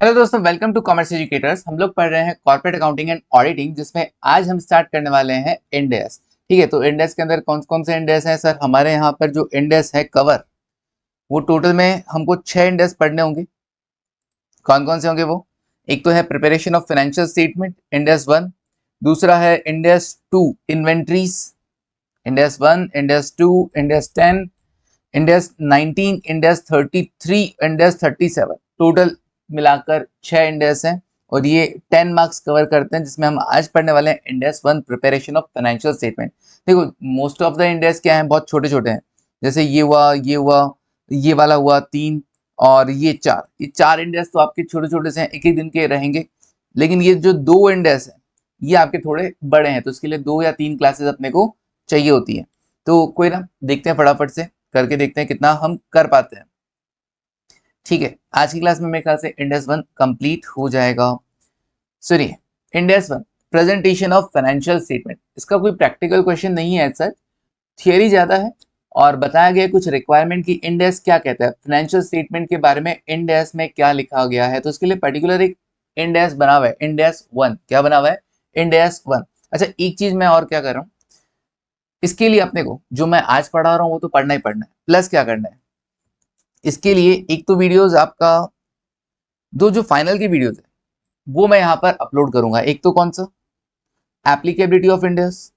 Hello दोस्तों, welcome to commerce educators. हम लोग पढ़ रहे हैं कॉर्पोरेट अकाउंटिंग एंड ऑडिटिंग, जिसमें आज हम स्टार्ट करने वाले हैं इंड एस। ठीक है, तो इंड एस के अंदर कौन कौन से इंड एस हैं सर? हमारे यहाँ पर जो इंड एस है कवर, वो टोटल में हमको 6 इंड एस पढ़ने होंगे। कौन कौन से होंगे वो? एक तो है preparation of financial statement, end AS 1। दूसरा है end S 2, inventories, end AS 1, end S 2, end S 10, end S 19, end S 33, end S 37। Total मिलाकर 6 इंड एस हैं और ये 10 मार्क्स कवर करते हैं, जिसमें हम आज पढ़ने वाले हैं Ind AS 1, preparation of financial statement. देखो, most of the Ind AS क्या है, बहुत छोटे छोटे हैं। जैसे ये हुआ, ये हुआ, ये वाला हुआ 3 और ये 4। ये 4 इंड एस तो आपके छोटे छोटे से हैं, एक एक दिन के रहेंगे। लेकिन ये जो 2 इंड एस है, ये आपके थोड़े बड़े हैं, तो इसके लिए 2 या 3 क्लासेस अपने को चाहिए होती है। तो कोई ना, देखते हैं फटाफट से करके देखते हैं कितना हम कर पाते हैं। ठीक है, आज की क्लास में मेरे ख्याल से इंड एस 1 कंप्लीट हो जाएगा। सुनिए, end AS 1, presentation of financial statement. इसका कोई प्रैक्टिकल क्वेश्चन नहीं है सर, थियरी ज्यादा है। और बताया गया कुछ रिक्वायरमेंट की इंड एस क्या कहता है, फाइनेंशियल स्टेटमेंट के बारे में इंड एस में क्या लिखा गया है। तो उसके लिए पर्टिकुलर एक इंड एस बना हुआ है, इंड एस 1। क्या बना हुआ है? End AS 1। अच्छा, एक चीज मैं और क्या कर रहा हूँ, इसके लिए अपने को जो मैं आज पढ़ा रहा हूँ वो तो पढ़ना ही पढ़ना है, प्लस क्या करना है इसके लिए, एक तो वीडियोस आपका, दो जो फाइनल की वीडियोस है वो मैं यहाँ पर अपलोड करूंगा। एक तो कौन सा, applicability of Ind AS,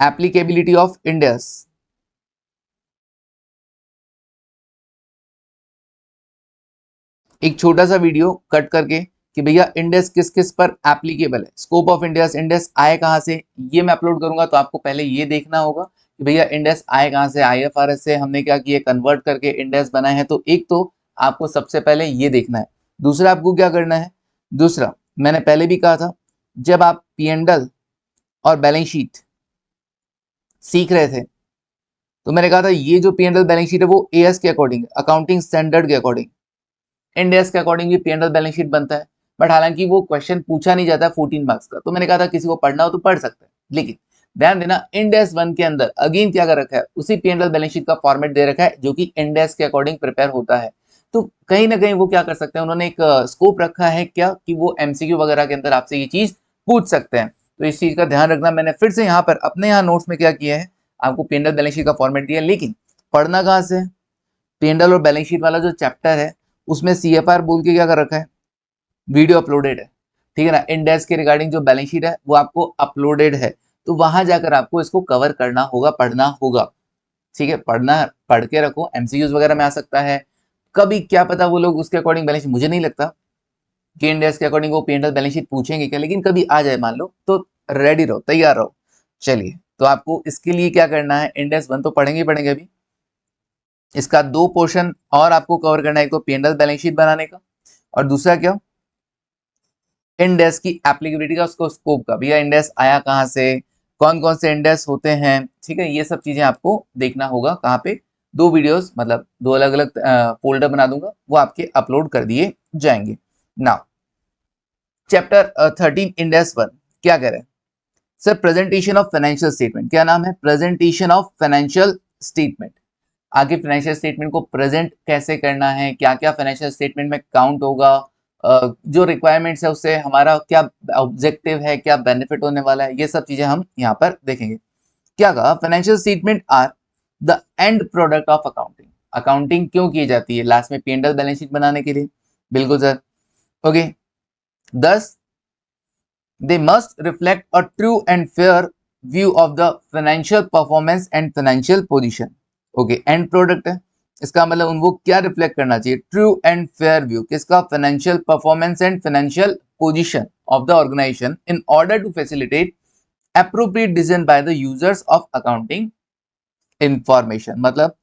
applicability of Ind AS. एक छोटा सा वीडियो कट करके कि भैया इंडेस किस किस पर एप्लीकेबल है, स्कोप ऑफ इंडेस, इंडेस आए कहां से, ये मैं अपलोड करूंगा। तो आपको पहले ये देखना होगा कि भैया इंडेस आए कहां से, आईएफआरएस से हमने क्या किया, कन्वर्ट करके इंडेस बनाए हैं। तो एक तो आपको सबसे पहले ये देखना है। दूसरा आपको क्या करना है, दूसरा मैंने पहले भी कहा था, जब आप पी&एल और बैलेंस शीट सीख रहे थे तो मैंने कहा था ये जो पी&एल बैलेंस शीट है वो एएस के अकॉर्डिंग, अकाउंटिंग स्टैंडर्ड के अकॉर्डिंग, इंड एस के अकॉर्डिंग भी पी&एल बैलेंस शीट बनता है। बट हालांकि वो क्वेश्चन पूछा नहीं जाता 14 मार्क्स का, तो मैंने कहा था किसी को पढ़ना हो तो पढ़ सकते हैं। लेकिन ध्यान देना, इंड एस 1 के अंदर अगेन क्या कर रखा है, उसी पी&एल बैलेंस शीट का फॉर्मेट दे रखा है जो कि इंड एस के अकॉर्डिंग प्रिपेयर होता है। तो कहीं ना कहीं वो क्या कर सकते हैं, उन्होंने एक स्कोप रखा है क्या कि वो एमसीक्यू वगैरह के अंदर आपसे ये चीज पूछ सकते हैं। तो इस चीज का ध्यान रखना। मैंने फिर से यहाँ पर अपने यहाँ नोट्स में क्या किया है, आपको पी&एल बैलेंस शीट का फॉर्मेट दिया, लेकिन पढ़ना कहाँ से? पी&एल और बैलेंस शीट वाला जो चैप्टर है उसमें सीएफआर बोल के क्या कर रखा है, वीडियो अपलोडेड है। ठीक है ना, इंडेक्स के रिगार्डिंग जो बैलेंस शीट है वो आपको अपलोडेड है। तो वहां जाकर आपको इसको कवर करना होगा, पढ़ना होगा। ठीक है, पढ़ना, पढ़ के रखो, एमसीक्यूज वगैरह में आ सकता है। कभी क्या पता वो लोग उसके अकॉर्डिंग बैलेंस, मुझे नहीं लगता कि इंडेक्स के अकॉर्डिंग वो पी&एल बैलेंस शीट पूछेंगे क्या, लेकिन कभी आ जाए मान लो तो रेडी रहो, तैयार रहो। चलिए, तो आपको इसके लिए क्या करना है, इंडेक्स 1 तो पढ़ेंगे ही पढ़ेंगे अभी। इसका 2 पोर्शन और आपको कवर करना है, एक तो पी&एल बैलेंस शीट बनाने का, और दूसरा क्या, इंडेस की एप्लीकेबिलिटी का, उसको स्कोप का, भैया इंडेस आया कहां से, कौन कौन से इंडेस होते हैं। ठीक है, ये सब चीजें आपको देखना होगा। कहाँ पे? 2 वीडियोस, मतलब 2 अलग अलग फोल्डर बना दूंगा, वो आपके अपलोड कर दिए जाएंगे। नाउ चैप्टर 13 इंडेस 1 क्या कह रहे हैं sir, presentation of financial statement. क्या नाम है? Presentation of financial statement. आगे फाइनेंशियल स्टेटमेंट को प्रेजेंट कैसे करना है, क्या क्या फाइनेंशियल स्टेटमेंट में काउंट होगा, जो रिक्वायरमेंट्स है उससे हमारा क्या ऑब्जेक्टिव है, क्या बेनिफिट होने वाला है, ये सब चीजें हम यहाँ पर देखेंगे। क्या कहा, financial statement are the end product of accounting. Accounting क्यों की जाती है? लास्ट में पी&एल बैलेंस शीट बनाने के लिए। बिल्कुल सर, ओके। दस, they must reflect a true and fair view of the financial performance and financial position. Okay, end product है, इसका मतलब उनको क्या रिफ्लेक्ट करना चाहिए, ट्रू एंड फेयर व्यू किसका, financial performance and financial position of the organisation in order to facilitate appropriate decision by the users of accounting information। मतलब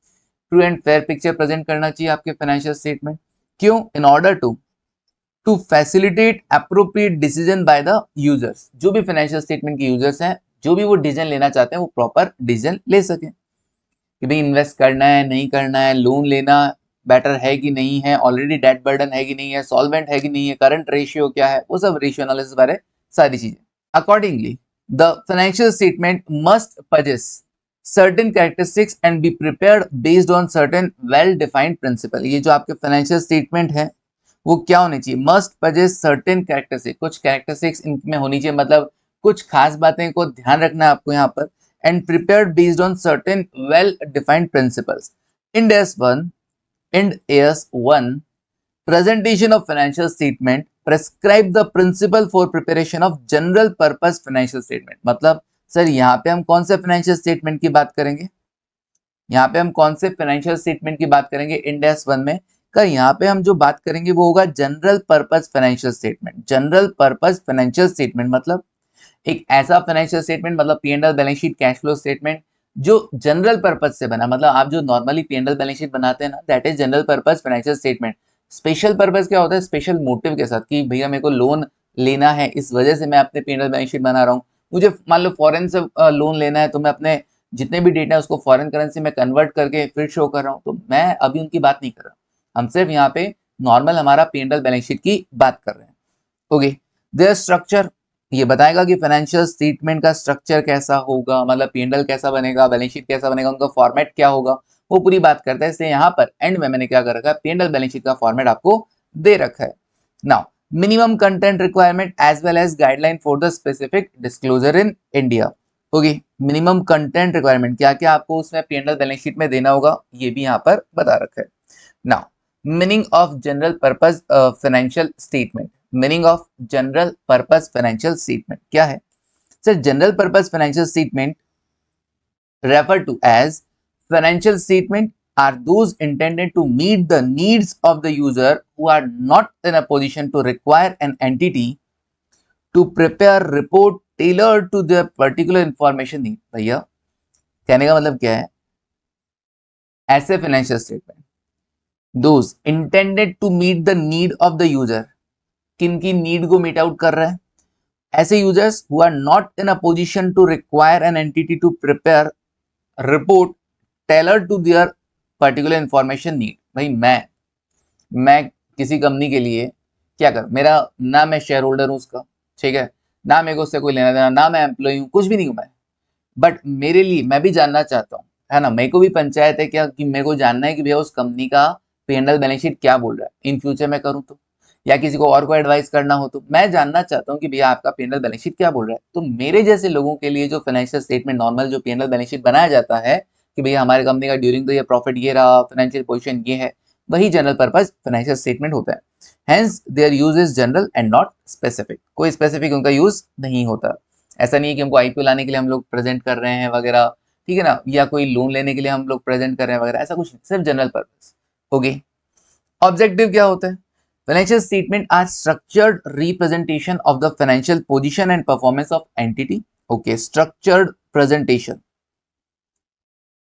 true and fair picture present करना चाहिए आपके फाइनेंशियल स्टेटमेंट। क्यों? In order to facilitate appropriate decision by the users. जो भी financial statement के users हैं, जो भी वो डिसीजन लेना चाहते हैं, वो प्रॉपर डिसीजन ले सके कि भाई इन्वेस्ट करना है नहीं करना है, लोन लेना बेटर है कि नहीं है, ऑलरेडी डेट बर्डन है कि नहीं है, सॉल्वेंट है कि नहीं है, करंट रेशियो क्या है, वो सब रेशियो एनालिसिस बारे सारी चीजें। Accordingly the financial statement must possess certain characteristics and be prepared based on certain well defined principle. ये जो आपके फाइनेंशियल स्टेटमेंट है वो क्या होनी चाहिए, मस्ट पजेस सर्टेन कैरेक्टरिस्टिक्स, कुछ कैरेक्टरिस्टिक्स इनमें होनी चाहिए, मतलब कुछ खास बातें को ध्यान रखना है आपको यहाँ पर। And prepared based on certain well defined principles. End S one, end S one presentation of financial statement prescribe the principle for preparation of general purpose financial statement। मतलब सर यहाँ पे हम कौन से फाइनेंशियल स्टेटमेंट की बात करेंगे, यहाँ पे हम कौन से फाइनेंशियल स्टेटमेंट की बात करेंगे इंड एस वन में का, यहाँ पे हम जो बात करेंगे वो होगा general purpose financial statement. General purpose financial statement मतलब एक ऐसा फाइनेंशियल स्टेटमेंट, मतलब P and L balance sheet cash flow statement जो जनरल पर्पस से बना, मतलब आप जो normally P and L balance sheet बनाते हैं ना, that is general purpose financial statement. Special purpose क्या होता है, स्पेशल मोटिव के साथ कि भैया मेरे को लोन लेना है, इस वजह से मैं अपने P and L balance sheet बना रहा हूँ। मुझे मान लो फॉरेन से लोन लेना है, तो मैं अपने जितने भी डेटा है उसको फॉरेन करेंसी में कन्वर्ट करके फिर शो कर रहा हूँ, तो मैं अभी उनकी बात नहीं कर रहा, हम सिर्फ यहाँ पे नॉर्मल हमारा P and L balance sheet की बात कर रहे हैं। ओके, देयर स्ट्रक्चर ये बताएगा कि फाइनेंशियल स्टेटमेंट का स्ट्रक्चर कैसा होगा, मतलब पी&एल कैसा बनेगा, बैलेंस शीट कैसा बनेगा, उनका फॉर्मेट क्या होगा, वो पूरी बात करता है। इसलिए यहाँ पर एंड में मैंने क्या कर रखा है, पी&एल बैलेंस शीट का फॉर्मेट आपको दे रखा है। Now minimum content requirement as well as guideline for the specific disclosure in India. Okay, minimum content requirement क्या क्या आपको उसमें पी&एल बैलेंस शीट में देना होगा, ये भी यहाँ पर बता रखा है। Now meaning of general purpose financial statement. Meaning of general purpose financial statement क्या है sir, general purpose financial statement refer to as financial statement are those intended to meet the needs of the user who are not in a position to require an entity to prepare report tailored to their particular information need। भैया कहने का मतलब क्या है, ऐसे financial statement those intended to meet the need of the user, किन की need को मीट आउट कर रहा है, ऐसे users who are not in a position to require an entity to prepare report tailor to their particular information need. भाई मैं किसी कंपनी के लिए क्या कर, मेरा ना मैं शेयर होल्डर हूं उसका, ठीक है, ना मेरे को उससे कोई लेना देना, ना मैं एम्प्लॉय हूं, कुछ भी नहीं हूं मैं, बट मेरे लिए मैं भी जानना चाहता हूँ, है ना, मेरे को भी पंचायत है क्या कि मेरे को जानना है कि भैया उस कंपनी का पी&एल बैलेंस शीट क्या बोल रहा है, इन फ्यूचर मैं करूँ तो, या किसी को और को एडवाइस करना हो तो मैं जानना चाहता हूँ कि भैया आपका पी&एल बैलेंस शीट क्या बोल रहा है। तो मेरे जैसे लोगों के लिए जो फाइनेंशियल स्टेटमेंट नॉर्मल जो पी&एल बैलेंस शीट बनाया जाता है कि भैया हमारे कंपनी का ड्यूरिंग द ईयर प्रॉफिट ये रहा, फाइनेंशियल पोजीशन ये है, वही जनरल पर्पस फाइनेंशियल स्टेटमेंट होता है। Hence their use is general and not specific, कोई स्पेसिफिक उनका यूज नहीं होता। ऐसा नहीं है कि हमको आईपीओ लाने के लिए हम लोग प्रेजेंट कर रहे हैं वगैरह, ठीक है ना, या कोई लोन लेने के लिए हम लोग प्रेजेंट कर रहे हैं वगैरह, ऐसा कुछ नहीं, सिर्फ जनरल पर्पस। ओके, ऑब्जेक्टिव क्या होता है, financial statement are structured representation of the financial position and performance of entity. Okay, structured presentation,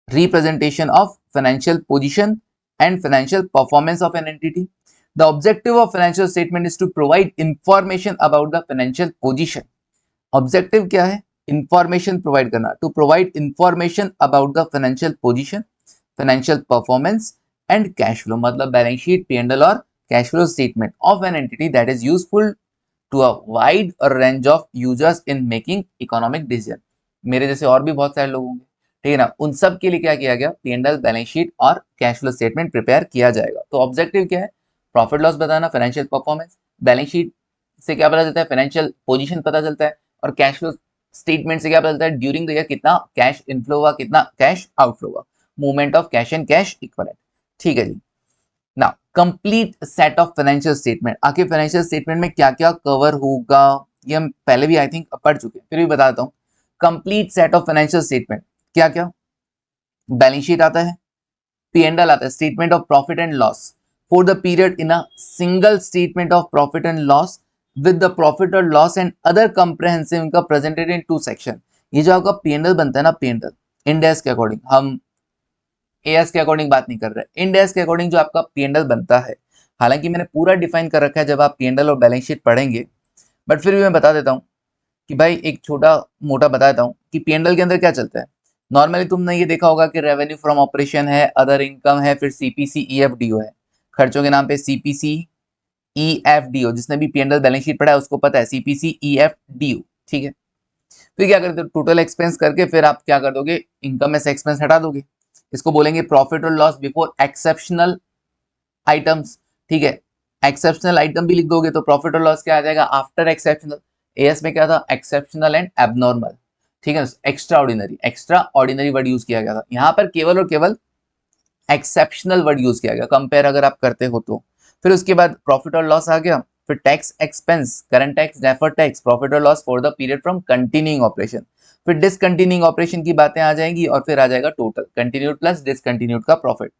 representation of financial position and financial performance of an entity. The objective of financial statement is to provide information about the financial position. Objective क्या है, information provide करना, to provide information about the financial position, financial performance and cash flow, मतलब balance sheet, P&L और cash flow statement of an entity that is useful to a wide range of users in making economic decision। मेरे जैसे और भी बहुत सारे लोग होंगे, ठीक है ना, उन सब के लिए क्या किया गया, पी&एल बैलेंस शीट और कैश फ्लो स्टेटमेंट प्रिपेयर किया जाएगा। तो ऑब्जेक्टिव क्या है, प्रॉफिट लॉस बताना, फाइनेंशियल परफॉर्मेंस, बैलेंस शीट से क्या पता चलता है, फाइनेंशियल पोजीशन पता चलता है, और कैश फ्लो स्टेटमेंट से क्या पता चलता है, ड्यूरिंग द ईयर कितना कैश इनफ्लो हुआ, कितना कैश आउटफ्लो हुआ, movement of cash and cash equivalent. ठीक है जी। Now complete set of financial statement, आखिर फाइनेंशियल स्टेटमेंट में क्या क्या कवर होगा, ये हम पहले भी आई थिंक पढ़ चुके हैं, फिर भी बताता हूँ। Complete set of financial statement क्या क्या, बैलेंस शीट आता है, पी&एल आता है, statement of profit and loss for the period in a single statement of profit and loss with the profit और loss and other comprehensive income presented in 2 section. ये जो आपका पी&एल बनता है ना, पी&एल इंड एस के according, हम AS के अकॉर्डिंग बात नहीं कर रहे, इंड एस के अकॉर्डिंग जो आपका पी&एल बनता है, हालांकि मैंने पूरा डिफाइन कर रखा है जब आप पी&एल और बैलेंस शीट पढ़ेंगे, बट फिर भी मैं बता देता हूँ कि भाई एक छोटा मोटा बता देता हूँ कि पी&एल के अंदर क्या चलता है। नॉर्मली तुमने ये देखा होगा कि रेवेन्यू फ्रॉम ऑपरेशन है, अदर इनकम है, फिर सीपीसी ईएफडीओ है, खर्चों के नाम पे सीपीसी ईएफडीओ, जिसने भी पी&एल बैलेंस शीट पढ़ा है उसको पता है सीपीसी ईएफडीओ, ठीक है। फिर क्या करते हो, टोटल एक्सपेंस करके फिर आप क्या कर दोगे, इनकम में से एक्सपेंस हटा दोगे। इसको बोलेंगे प्रॉफिट और लॉस बिफोर एक्सेप्शनल आइटम्स। ठीक है, एक्सेप्शनल आइटम भी लिख दोगे तो प्रॉफिट और लॉस क्या आ जाएगा, आफ्टर एक्सेप्शनल। एएस में क्या था, एक्सेप्शनल एंड एबनॉर्मल। ठीक है, extra ordinary, extra ordinary word use किया गया था, यहाँ पर केवल और केवल एक्सेप्शनल वर्ड यूज किया गया, कंपेयर अगर आप करते हो तो। फिर उसके बाद प्रॉफिट और लॉस आ गया, फिर tax expense, current tax, deferred tax, profit और loss for the period from continuing operation. फिर डिसकंटिन्यूइंग ऑपरेशन की बातें आ जाएंगी और फिर आ जाएगा टोटल, कंटिन्यूड प्लस डिसकंटिन्यूड का प्रॉफिट।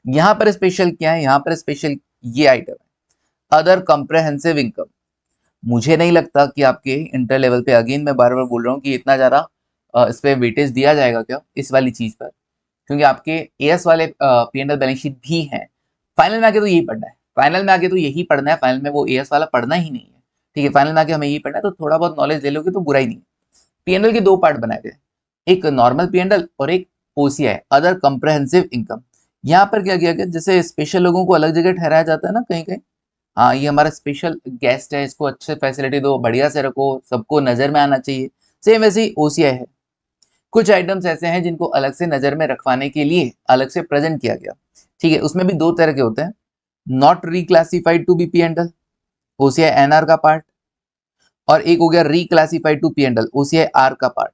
यहां पर स्पेशल क्या है, यहां पर स्पेशल ये आइटम है, अदर कंप्रेहेंसिव इनकम। मुझे नहीं लगता कि आपके इंटर लेवल पे, अगेन मैं बार बार बोल रहा हूँ कि इतना ज्यादा इस पे वेटेज दिया जाएगा क्या इस वाली चीज पर, क्योंकि आपके एएस वाले पीएनएल बैलेंस शीट भी हैं। फाइनल में आके तो यही पढ़ना है, फाइनल में आके तो यही पढ़ना है, फाइनल में वो एएस वाला पढ़ना ही नहीं है। ठीक है, फाइनल में आके हमें यही पढ़ना है, तो थोड़ा बहुत नॉलेज ले लोगे तो बुरा ही नहीं है। पीएनएल के दो पार्ट बनाए गए, एक नॉर्मल पीएनएल और एक ओसीआई, अदर कंप्रेहेंसिव इनकम। यहाँ पर क्या किया गया, जैसे स्पेशल लोगों को अलग जगह ठहराया जाता है ना कहीं कहीं, हाँ ये हमारा स्पेशल गेस्ट है, इसको अच्छे फैसिलिटी दो, बढ़िया से रखो, सबको नजर में आना चाहिए। सेम वैसे ही ओसीआई है, कुछ आइटम्स ऐसे हैं जिनको अलग से नजर में रखवाने के लिए अलग से प्रेजेंट किया गया। ठीक है, उसमें भी दो तरह के होते हैं, not reclassified to be PNL, OCI NR का पार्ट, और एक हो गया reclassified to PNL, OCI R का पार्ट।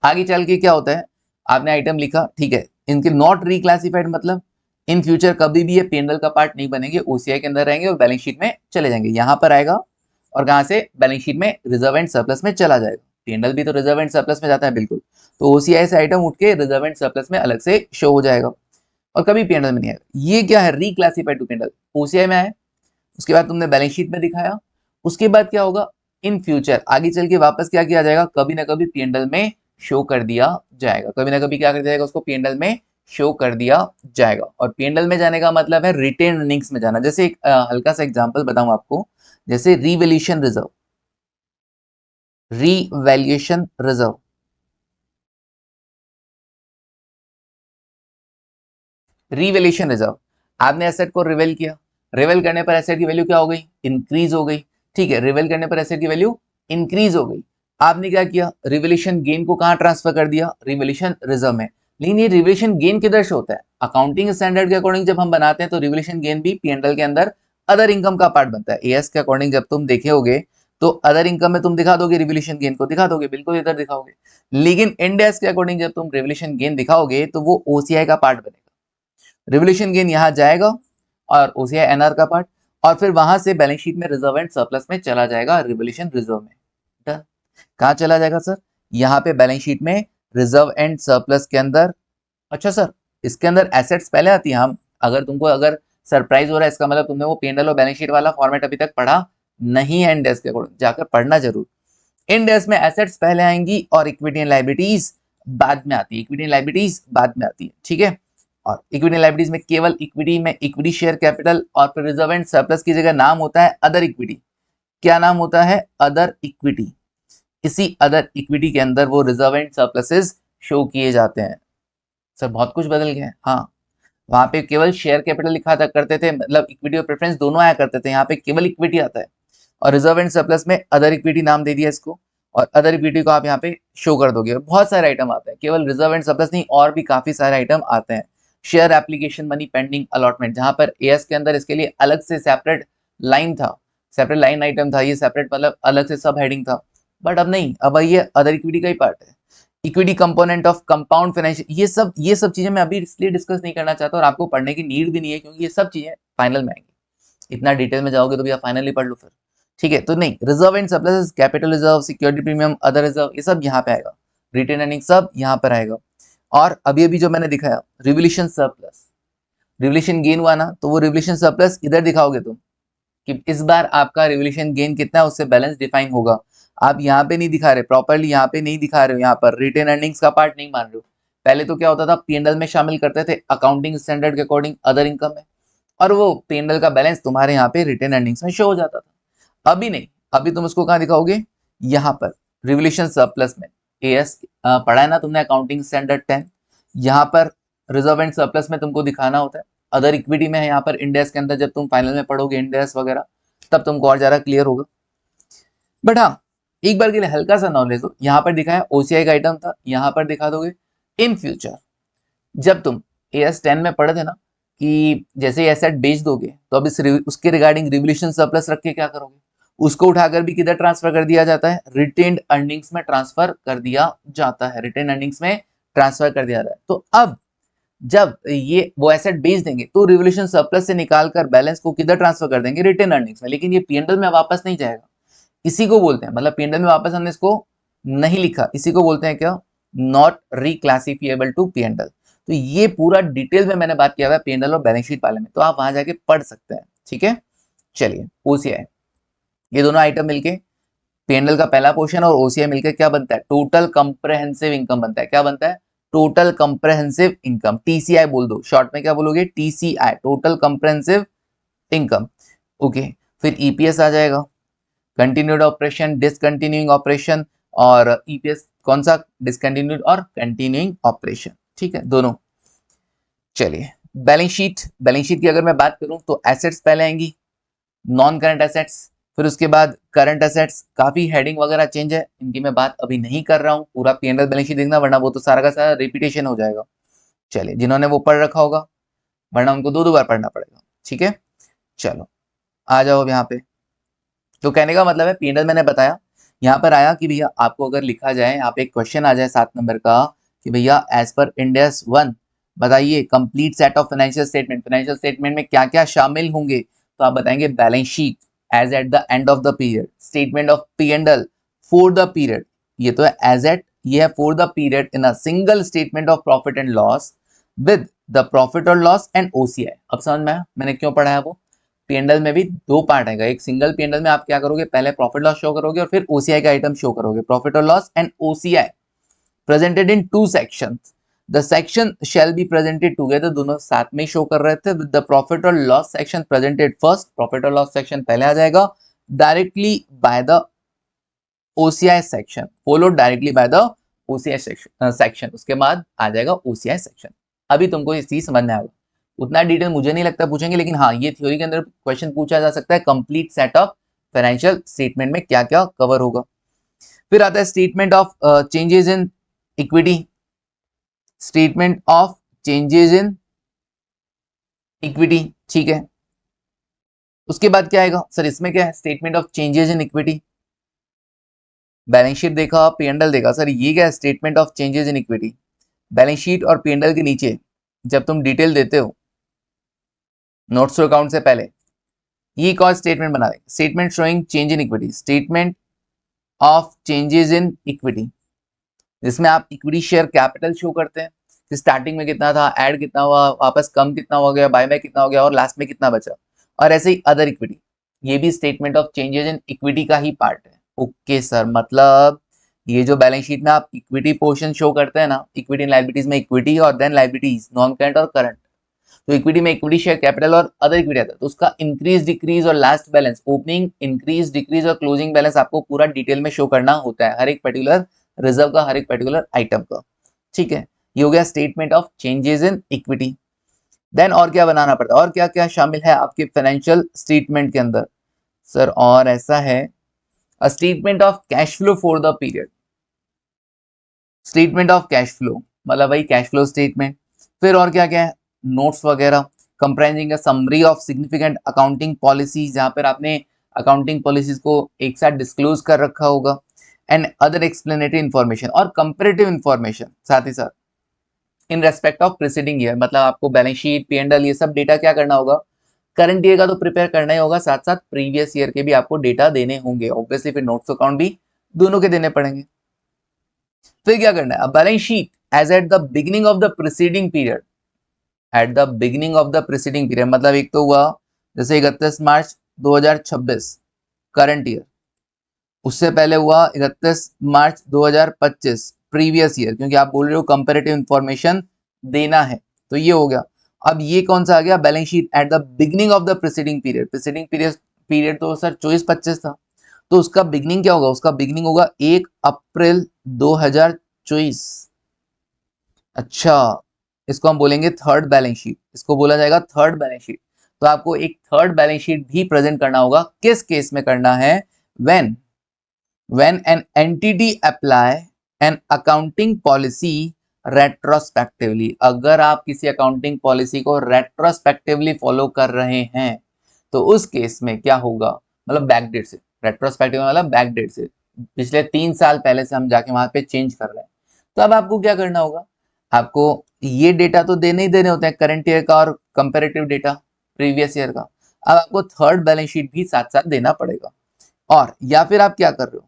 आगे चल के क्या होता है, आपने आइटम लिखा, ठीक है, इनके नॉट रिक्लासिफाइड मतलब इन फ्यूचर कभी भी ये पीएनएल का पार्ट नहीं बनेंगे, ओसीआई के अंदर रहेंगे और बैलेंस शीट में चले जाएंगे। यहां पर आएगा और कहां से, बैलेंस शीट में रिजर्व एंड सरप्लस में चला जाएगा। पीएनएल भी तो रिजर्व एंड सरप्लस में जाता है, बिल्कुल। तो ओसीआई से आइटम उठ के रिजर्व एंड सरप्लस में अलग से शो हो जाएगा और कभी पीएनएल में नहीं आएगा। ये क्या है, रिक्लासिफाइड टू पीएनएल, ओसीआई में आए, उसके बाद तुमने बैलेंस शीट में दिखाया, उसके बाद क्या होगा, इन फ्यूचर आगे चल के वापस क्या किया जाएगा, कभी ना कभी पीएनएल में शो कर दिया जाएगा, कभी ना कभी क्या कर दिया जाएगा, उसको पीएनएल में शो कर दिया जाएगा। और पीएनएल में जाने का मतलब है रिटेन अर्निंग्स में जाना। जैसे एक हल्का सा एग्जांपल बताऊं आपको, जैसे revaluation reserve, revaluation reserve, revaluation reserve, आपने एसेट को रिवेल किया, रिवेल करने पर एसेट की वैल्यू क्या हो गई, इंक्रीज हो गई। ठीक है, रिवेल करने पर एसेट की वैल्यू इंक्रीज हो गई। आपने क्या किया, रिवैल्यूएशन गेन को कहां ट्रांसफर कर दिया, रिवैल्यूएशन रिजर्व में। लेकिन ये रिवैल्यूएशन गेन किधर से होता है, अकाउंटिंग स्टैंडर्ड के अकॉर्डिंग जब हम बनाते हैं तो रिवैल्यूएशन गेन भी पीएनएल के अंदर अदर इनकम का पार्ट बनता है। एएस के अकॉर्डिंग जब तुम देखे होगे तो अदर इनकम में तुम दिखा दोगे, रिवैल्यूएशन गेन को दिखा दोगे, बिल्कुल इधर दिखाओगे। लेकिन इंड एस के अकॉर्डिंग जब तुम रिवैल्यूएशन गेन दिखाओगे तो वो ओसीआई का पार्ट बनेगा। रिवोल्यूशन गेन यहां जाएगा और ओसीआई एनआर का पार्ट, और फिर वहां से बैलेंस शीट में रिजर्व एंड सरप्लस में चला जाएगा, रिवोल्यूशन रिजर्व में। कहां चला जाएगा सर, यहाँ पे बैलेंस शीट में रिजर्व एंड सरप्लस के अंदर। अच्छा सर, इसके अंदर एसेट्स पहले आती है, हम अगर तुमको अगर सरप्राइज हो रहा है, इसका मतलब तुमने वो पीएनएल और बैलेंस शीट वाला फॉर्मेट अभी तक पढ़ा नहीं है, इंडेक्स के अकॉर्डिंग जाकर पढ़ना जरूर। इंडेक्स में एसेट्स पहले आएंगी और इक्विटी एंड लायबिलिटीज बाद में आती है, इक्विटी एंड लायबिलिटीज बाद में आती है। ठीक है, और इक्विटी लायबिलिटीज में केवल इक्विटी में इक्विटी शेयर कैपिटल, और फिर रिजर्व एंड सरप्लस की जगह नाम होता है अदर इक्विटी। क्या नाम होता है, अदर इक्विटी। इसी अदर इक्विटी के अंदर वो रिजर्व एंड सरप्लसेस शो किए जाते हैं। सर बहुत कुछ बदल गया है, हाँ, वहां पे केवल शेयर कैपिटल लिखा था करते थे, मतलब इक्विटी और प्रेफरेंस दोनों आया करते थे, यहाँ पे केवल इक्विटी आता है और रिजर्व एंड सरप्लस में अदर इक्विटी नाम दे दिया इसको, और अदर इक्विटी को आप यहाँ पे शो कर दोगे। बहुत सारे आइटम आते हैं, केवल रिजर्व एंड सरप्लस नहीं, और भी काफी सारे आइटम आते हैं। Share application money pending allotment, जहां पर एएस के अंदर इसके लिए अलग से सेपरेट लाइन था, सेपरेट लाइन आइटम था, ये सेपरेट मतलब अलग से सब हेडिंग था, बट अब नहीं, अब ये अदर इक्विटी का ही पार्ट है। Equity component of compound financial, ये सब चीजें मैं अभी इसलिए डिस्कस नहीं करना चाहता और आपको पढ़ने की नीड भी नहीं है, क्योंकि ये सब चीजें फाइनल में आएंगी। इतना डिटेल में जाओगे तो भैया फाइनली पढ़ लो फिर। ठीक है, तो नहीं, reserve and surplus, capital reserve, security premium, other reserve, ये सब यहाँ पे आएगा, रिटेन अर्निंग सब यहाँ पर आएगा। और अभी अभी जो मैंने दिखाया रिवोल्यूशन सरप्लस, रिवोल्यूशन गेन हुआ ना, तो वो रिवोल्यूशन सरप्लस इधर दिखाओगे तुम कि इस बार आपका रिवोल्यूशन गेन कितना है, उससे बैलेंस डिफाइन होगा। आप यहाँ पे नहीं दिखा रहे प्रॉपरली, यहाँ पे नहीं दिखा रहे हो, यहाँ पर रिटेन अर्निंग्स का पार्ट नहीं मान रहे हो। पहले तो क्या होता था, पीएनएल में शामिल करते थे अकाउंटिंग स्टैंडर्ड के अकॉर्डिंग अदर इनकम में, और वो पीएनएल का बैलेंस तुम्हारे यहाँ पे रिटेन अर्निंग्स में शो हो जाता था। अभी नहीं, अभी तुम उसको कहाँ दिखाओगे, यहाँ पर रिवोल्यूशन सरप्लस में। एएस पढ़ा है ना तुमने, अकाउंटिंग स्टैंडर्ड 10, यहाँ पर रिजर्व एंड सरप्लस में तुमको दिखाना होता है। अदर इक्विटी में है यहाँ पर इंडेक्स के अंदर, जब तुम फाइनल में पढ़ोगे इंडेक्स वगैरह, तब तुमको और ज्यादा क्लियर होगा। बट हाँ, एक बार के लिए हल्का सा नॉलेज हो, यहाँ पर दिखा है ओसीआई का आइटम था, यहाँ पर दिखा दोगे इन फ्यूचर। जब तुम एएस 10 में पढ़े थे ना कि जैसे एसेट बेच दोगे तो अब उसके रिगार्डिंग रिवोल्यूशन सरप्लस रख के क्या करोगे, उसको उठाकर भी किधर ट्रांसफर कर दिया जाता है, रिटेन्ड अर्निंग्स में ट्रांसफर कर दिया जाता है, रिटेन्ड अर्निंग्स में ट्रांसफर कर दिया जाता है। तो अब जब ये वो एसेट बेच देंगे तो रिवोल्यूशन सरप्लस से निकालकर बैलेंस को किधर ट्रांसफर कर देंगे, रिटेन अर्निंग्स में, लेकिन ये पीएनएल में वापस नहीं जाएगा। इसी को बोलते हैं, मतलब पीएनएल में वापस हमने इसको नहीं लिखा, इसी को बोलते हैं क्या, नॉट रिक्लासिफिएबल टू पीएनएल। तो ये पूरा डिटेल में मैंने बात किया हुआ है पीएनएल और बैलेंस शीट वाले में, तो आप वहां जाके पढ़ सकते हैं। ठीक है, चलिए ओसीआई, ये दोनों आइटम मिलके पीएनएल का पहला पोर्शन और ओसीआई मिलकर क्या बनता है, टोटल कंप्रेहेंसिव इनकम बनता है। क्या बनता है, टोटल कंप्रेहेंसिव इनकम, टीसीआई बोल दो, शॉर्ट में क्या बोलोगे, TCI, total comprehensive income. Okay, फिर ईपीएस आ जाएगा, कंटिन्यूड ऑपरेशन, डिसकंटिन्यूइंग ऑपरेशन, और ईपीएस कौन सा, डिसकंटिन्यूड और कंटिन्यूइंग ऑपरेशन। ठीक है, दोनों। चलिए बैलेंस शीट, बैलेंस शीट की अगर मैं बात करूं तो एसेट्स पहले आएंगी, नॉन करंट एसेट्स, फिर उसके बाद करंट एसेट्स। काफी हेडिंग वगैरह चेंज है, इनकी मैं बात अभी नहीं कर रहा हूं, पूरा पीएनएल बैलेंस शीट देखना, वरना वो तो सारा का सारा रिपीटेशन हो जाएगा। चलिए, जिन्होंने वो पढ़ रखा होगा, वरना उनको दो दो बार पढ़ना पड़ेगा। ठीक है, चलो आ जाओ अब यहाँ पे। तो कहने का मतलब है पीएनएल मैंने बताया, यहाँ पर आया कि भैया आपको अगर लिखा जाए, यहाँ पे एक क्वेश्चन आ जाए 7 नंबर का कि भैया एज पर इंड एस 1 बताइए complete set of financial statement, financial statement में क्या क्या शामिल होंगे, तो आप बताएंगे balance sheet as at the end of the period, statement of P and L for the period, ये तो है एज एट, ये है for the period in a single statement of profit and loss with the profit और loss and OCI. अब समझ में आया मैंने क्यों पढ़ाया वो। पीएनएल में भी दो पार्ट आएगा, एक सिंगल पीएनएल में आप क्या करोगे, पहले प्रॉफिट लॉस शो करोगे और फिर ओसीआई का आइटम शो करोगे, प्रॉफिट और loss and OCI presented in two sections, the section shall be presented together, दोनों साथ में शो कर रहे थे, विद द प्रॉफिट और loss section presented first, profit और लॉस सेक्शन पहले आ जाएगा, directly by the OCI section, followed directly by the OCI section, उसके बाद आ जाएगा ओसीआई सेक्शन। अभी तुमको ये चीज समझ में आएगा, उतना डिटेल मुझे नहीं लगता पूछेंगे, लेकिन हाँ ये थ्योरी के अंदर क्वेश्चन पूछा जा सकता है, complete set of financial statement में क्या क्या कवर होगा। फिर आता है statement of changes in equity, statement of changes in equity. ठीक है, उसके बाद क्या आएगा सर, इसमें क्या है, statement of changes in equity, balance sheet देखा, पीएनएल देखा, सर ये क्या है, statement of changes in equity. Balance sheet और पीएनएल के नीचे जब तुम डिटेल देते हो नोट्स टू अकाउंट से पहले, ये कौन स्टेटमेंट बना देंगे, statement showing change in equity, statement of changes in equity, जिसमें आप इक्विटी शेयर कैपिटल शो करते हैं कि स्टार्टिंग में कितना था, ऐड कितना हुआ, वापस कम कितना हो गया, बायबैक कितना हो गया और लास्ट में कितना बचा, और ऐसे ही अदर इक्विटी, ये भी statement of changes in equity का ही पार्ट है। ओके सर, मतलब ये जो बैलेंस शीट में आप इक्विटी पोर्शन शो करते हैं ना, इक्विटी एंड लायबिलिटीज में इक्विटी और देन लायबिलिटीज नॉन करंट और करंट, तो इक्विटी में इक्विटी शेयर कैपिटल और अदर इक्विटी आता है, तो उसका इंक्रीज डिक्रीज और last balance, opening increase decrease और क्लोजिंग बैलेंस आपको पूरा डिटेल में शो करना होता है, हर एक पर्टिकुलर रिजर्व का, हर एक पर्टिकुलर आइटम का। ठीक है, ये हो गया statement of changes in equity. Then और क्या बनाना पड़ता है, और क्या क्या शामिल है आपके फाइनेंशियल स्टेटमेंट के अंदर, सर और ऐसा है a statement of cash flow for the period, statement of cash flow मतलब वही कैश फ्लो स्टेटमेंट। फिर और क्या क्या है, नोट्स वगैरह, comprising a summary of significant accounting policies, जहां पर आपने अकाउंटिंग पॉलिसीज को एक साथ डिस्क्लोज कर रखा होगा, एंड अदर एक्सप्लेनेटरी इंफॉर्मेशन और कंपेरेटिव इंफॉर्मेशन साथ ही साथ in respect of preceding year, मतलब आपको बैलेंस शीट, पीएनएल, ये सब डेटा क्या करना होगा, करंट ईयर का तो प्रिपेयर करना ही होगा, साथ साथ प्रीवियस ईयर के भी आपको डेटा देने होंगे, ऑब्वियसली फिर नोट्स अकाउंट भी दोनों के देने पड़ेंगे। फिर क्या करना है, balance sheet as at the beginning of the preceding period, at the beginning of the preceding period मतलब एक तो हुआ जैसे 31 मार्च 2026 करंट ईयर, उससे पहले हुआ 31 मार्च 2025 प्रीवियस ईयर, क्योंकि आप बोल रहे हो कंपैरेटिव इंफॉर्मेशन देना है, तो ये हो गया। अब ये कौन सा आ गया, balance sheet at the beginning of the preceding period, preceding period तो सर 24-25 था, तो उसका बिगिनिंग क्या होगा, उसका बिगिनिंग होगा 1 अप्रैल 2024। अच्छा, इसको हम बोलेंगे थर्ड बैलेंस शीट, इसको बोला जाएगा थर्ड बैलेंस शीट। तो आपको एक थर्ड बैलेंस शीट भी प्रेजेंट करना होगा, किस केस में करना है, when when an entity apply an accounting policy retrospectively, अगर आप किसी अकाउंटिंग पॉलिसी को रेट्रोस्पेक्टिवली फॉलो कर रहे हैं तो उस केस में क्या होगा, मतलब बैकडेट से, रेट्रोस्पेक्टिव मतलब बैकडेट से, पिछले 3 साल पहले से हम जाके वहां पे चेंज कर रहे हैं। तो अब आपको क्या करना होगा, आपको ये डेटा तो देने ही देने होते हैं, करंट ईयर का और कंपेरेटिव डेटा प्रीवियस ईयर का। अब आपको थर्ड बैलेंस शीट भी साथ साथ देना पड़ेगा। और या फिर आप क्या कर रहे हो,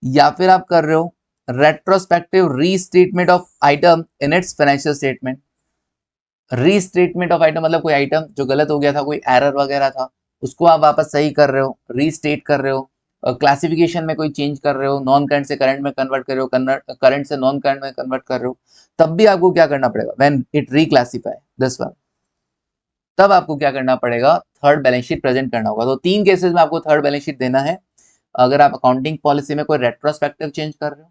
या फिर आप कर रहे हो retrospective restatement of item in its financial statement. Restatement of item मतलब कोई आइटम जो गलत हो गया था, कोई एरर वगैरह था, उसको आप वापस सही कर रहे हो, रीस्टेट कर रहे हो, क्लासिफिकेशन में कोई चेंज कर रहे हो, नॉन करंट से करंट में कन्वर्ट कर रहे हो, करंट से नॉन करंट में कन्वर्ट कर रहे हो, तब भी आपको क्या करना पड़ेगा, व्हेन इट रीक्लासिफाई दिस वन, तब आपको क्या करना पड़ेगा, थर्ड बैलेंस शीट प्रेजेंट करना होगा। तो 3 केसेस में आपको थर्ड बैलेंस शीट देना है, अगर आप अकाउंटिंग पॉलिसी में कोई रेट्रोस्पेक्टिव चेंज कर रहे हो,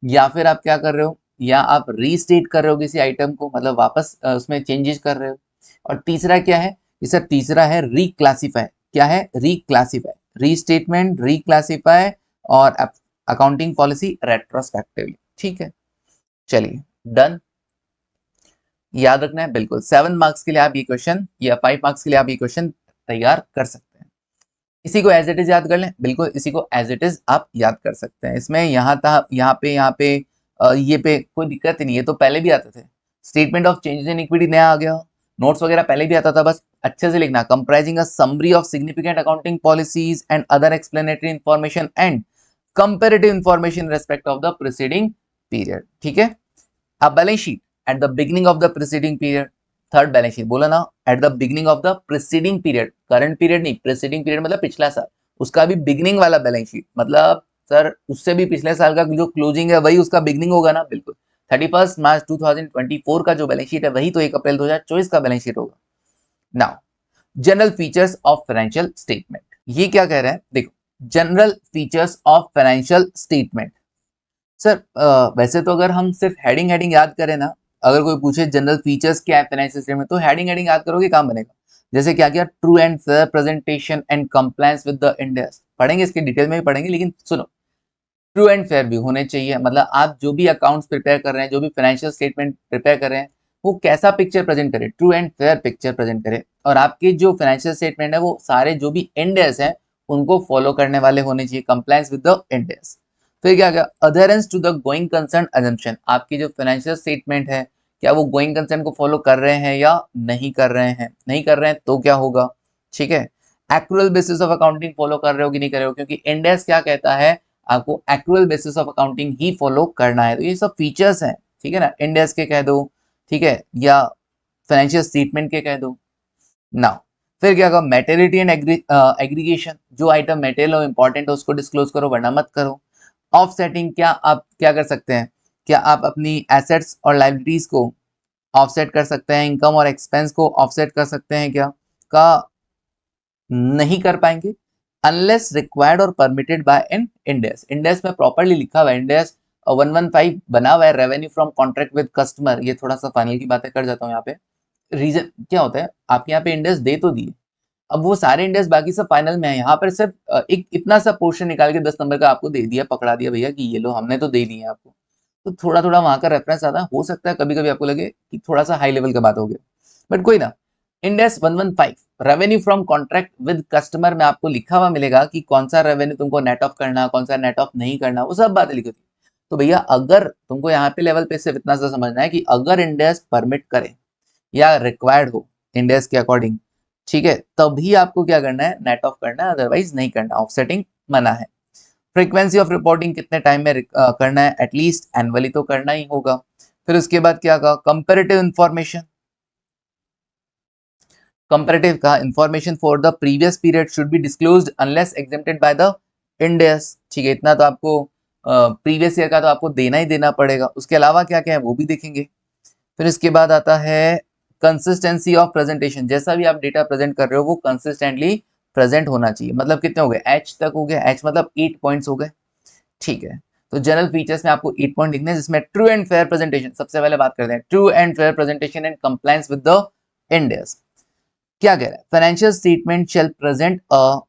या फिर आप क्या कर रहे हो, या आप रीस्टेट कर रहे हो किसी आइटम को, मतलब वापस उसमें चेंजेस कर रहे हो, और तीसरा क्या है, सर तीसरा है रिक्लासिफाई। क्या है, रिक्लासिफाई, रीस्टेटमेंट, रिक्लासिफाई और अकाउंटिंग पॉलिसी रेट्रोस्पेक्टिवली। ठीक है, चलिए डन। याद रखना है बिल्कुल, 7 मार्क्स के लिए आप ये क्वेश्चन या 5 मार्क्स के लिए आप ये क्वेश्चन तैयार कर सकते हैं। इसी को एज इट इज याद कर लें, बिल्कुल इसी को एज इट इज आप याद कर सकते हैं। इसमें यहाँ था, यहाँ पे ये पे कोई दिक्कत ही नहीं है, तो पहले भी आते थे। Statement of changes in equity नया आ गया, नोट्स वगैरह पहले भी आता था, बस अच्छे से लिखना। Comprising a summary of significant accounting policies and other explanatory information and comparative information respect of the preceding period. ठीक है, a balance sheet at the beginning of the preceding period, third balance sheet बोला ना, eight the beginning of the preceding period, current period नहीं, preceding period मतलब पिछला साल, उसका भी बिगिनिंग वाला बैलेंस शीट, मतलब सर उससे भी पिछले साल का जो क्लोजिंग है वही उसका बिगिनिंग होगा ना, बिल्कुल 31 मार्च 2024 का जो बैलेंस शीट है वही तो 1 अप्रैल 2024 का बैलेंस शीट होगा। Now general features of financial statement, ये क्या कह रहे हैं, देखो general features of financial statement. Sir वैसे तो अगर हम सिर्फ हेडिंग हेडिंग याद करें ना, अगर कोई पूछे जनरल फीचर्स क्या है फाइनेंशियल स्टेटमेंट, तो हेडिंग हेडिंग याद करोगे काम बनेगा। जैसे क्या किया, true and fair presentation and compliance with the Ind S, पढ़ेंगे इसके डिटेल में भी पढ़ेंगे, लेकिन सुनो, ट्रू एंड फेयर भी होने चाहिए, मतलब आप जो भी अकाउंट्स प्रिपेयर कर रहे हैं, जो भी फाइनेंशियल स्टेटमेंट प्रिपेयर कर रहे हैं, वो कैसा पिक्चर प्रेजेंट करे, true and fair picture present करे, और आपके जो फाइनेंशियल स्टेटमेंट है वो सारे जो भी इंड एस है उनको फॉलो करने वाले होने चाहिए, compliance with the Ind AS. फिर क्या क्या, adherence to the going concern assumption, आपकी जो फाइनेंशियल स्टेटमेंट है क्या वो गोइंग कंसर्न को फॉलो कर रहे हैं या नहीं कर रहे हैं, नहीं कर रहे हैं तो क्या होगा। ठीक है, accrual basis of accounting follow कर रहे हो कि नहीं कर रहे हो, क्योंकि इंडेक्स क्या कहता है, आपको एक्रुअल बेसिस ऑफ अकाउंटिंग ही फॉलो करना है। तो ये सब फीचर्स हैं, ठीक है ना, इंडेक्स के कह दो, ठीक है, या फाइनेंशियल स्टेटमेंट के कह दो। नाउ फिर क्या कहा, मेटेरियलिटी एंड एग्रीगेशन, जो आइटम मेटेरियल हो इंपॉर्टेंट हो उसको डिस्क्लोज करो वरना मत करो। ऑफसेटिंग, क्या आप क्या कर सकते हैं, क्या आप अपनी एसेट्स और लाइबिलिटीज को ऑफसेट कर सकते हैं, इनकम और एक्सपेंस को ऑफसेट कर सकते हैं क्या, का नहीं कर पाएंगे अनलेस रिक्वायर्ड और परमिटेड बाय एन इंडेस। इंडेस में प्रॉपरली लिखा हुआ है, इंडेस 115 बना हुआ है, revenue from contract with customer. ये थोड़ा सा फाइनल की बातें कर जाता हूँ यहाँ पे। रीजन क्या होता है, आपके यहाँ पे इंडेस दे तो दिए, अब वो सारे इंडेक्स बाकी सब फाइनल में है, यहाँ पर सिर्फ एक इतना सा पोर्शन निकाल के 10 नंबर का आपको दे दिया, पकड़ा दिया भैया कि ये लो हमने तो दे दिए आपको। तो थोड़ा थोड़ा वहां का रेफरेंस आता है, हो सकता है कभी कभी आपको लगे कि थोड़ा सा हाई लेवल का बात हो गया, बट कोई ना। Index 115 revenue from contract with customer में आपको लिखा हुआ मिलेगा कि कौन सा रेवेन्यू तुमको नेट ऑफ करना, कौन सा नेट ऑफ नहीं करना, वो सब बातें लिखी होती है। तो भैया अगर तुमको यहाँ पे लेवल पे सिर्फ इतना सा समझना है कि अगर इंडेक्स परमिट करे या रिक्वायर्ड हो इंडेक्स के अकॉर्डिंग, ठीक है, तभी आपको क्या करना है, नेट ऑफ करना है, अदरवाइज नहीं करना, ऑफसेटिंग मना है। फ्रीक्वेंसी ऑफ रिपोर्टिंग कितने टाइम में करना है, एटलीस्ट एनुअली तो करना ही होगा। फिर उसके बाद क्या कहा, कंपैरेटिव इंफॉर्मेशन, कंपैरेटिव का information for the previous period should be disclosed unless exempted by the इंडेस। ठीक है, इतना तो आपको प्रीवियस ईयर का तो आपको देना ही देना पड़ेगा, उसके अलावा क्या क्या है वो भी देखेंगे। फिर इसके बाद आता है कंसिस्टेंसी ऑफ प्रेजेंटेशन, जैसा भी आप डेटा प्रेजेंट कर रहे हो वो कंसिस्टेंटली प्रेजेंट होना चाहिए। मतलब कितने हो गए, एच तक हो गया, एच मतलब 8 पॉइंट्स हो गए। ठीक है, तो जनरल फीचर्स में आपको 8 पॉइंट लिखने हैं, जिसमें ट्रू एंड फेयर प्रेजेंटेशन, सबसे पहले बात करते हैं true and fair presentation and compliance with the Ind AS. क्या कह रहा है, financial statement shall present a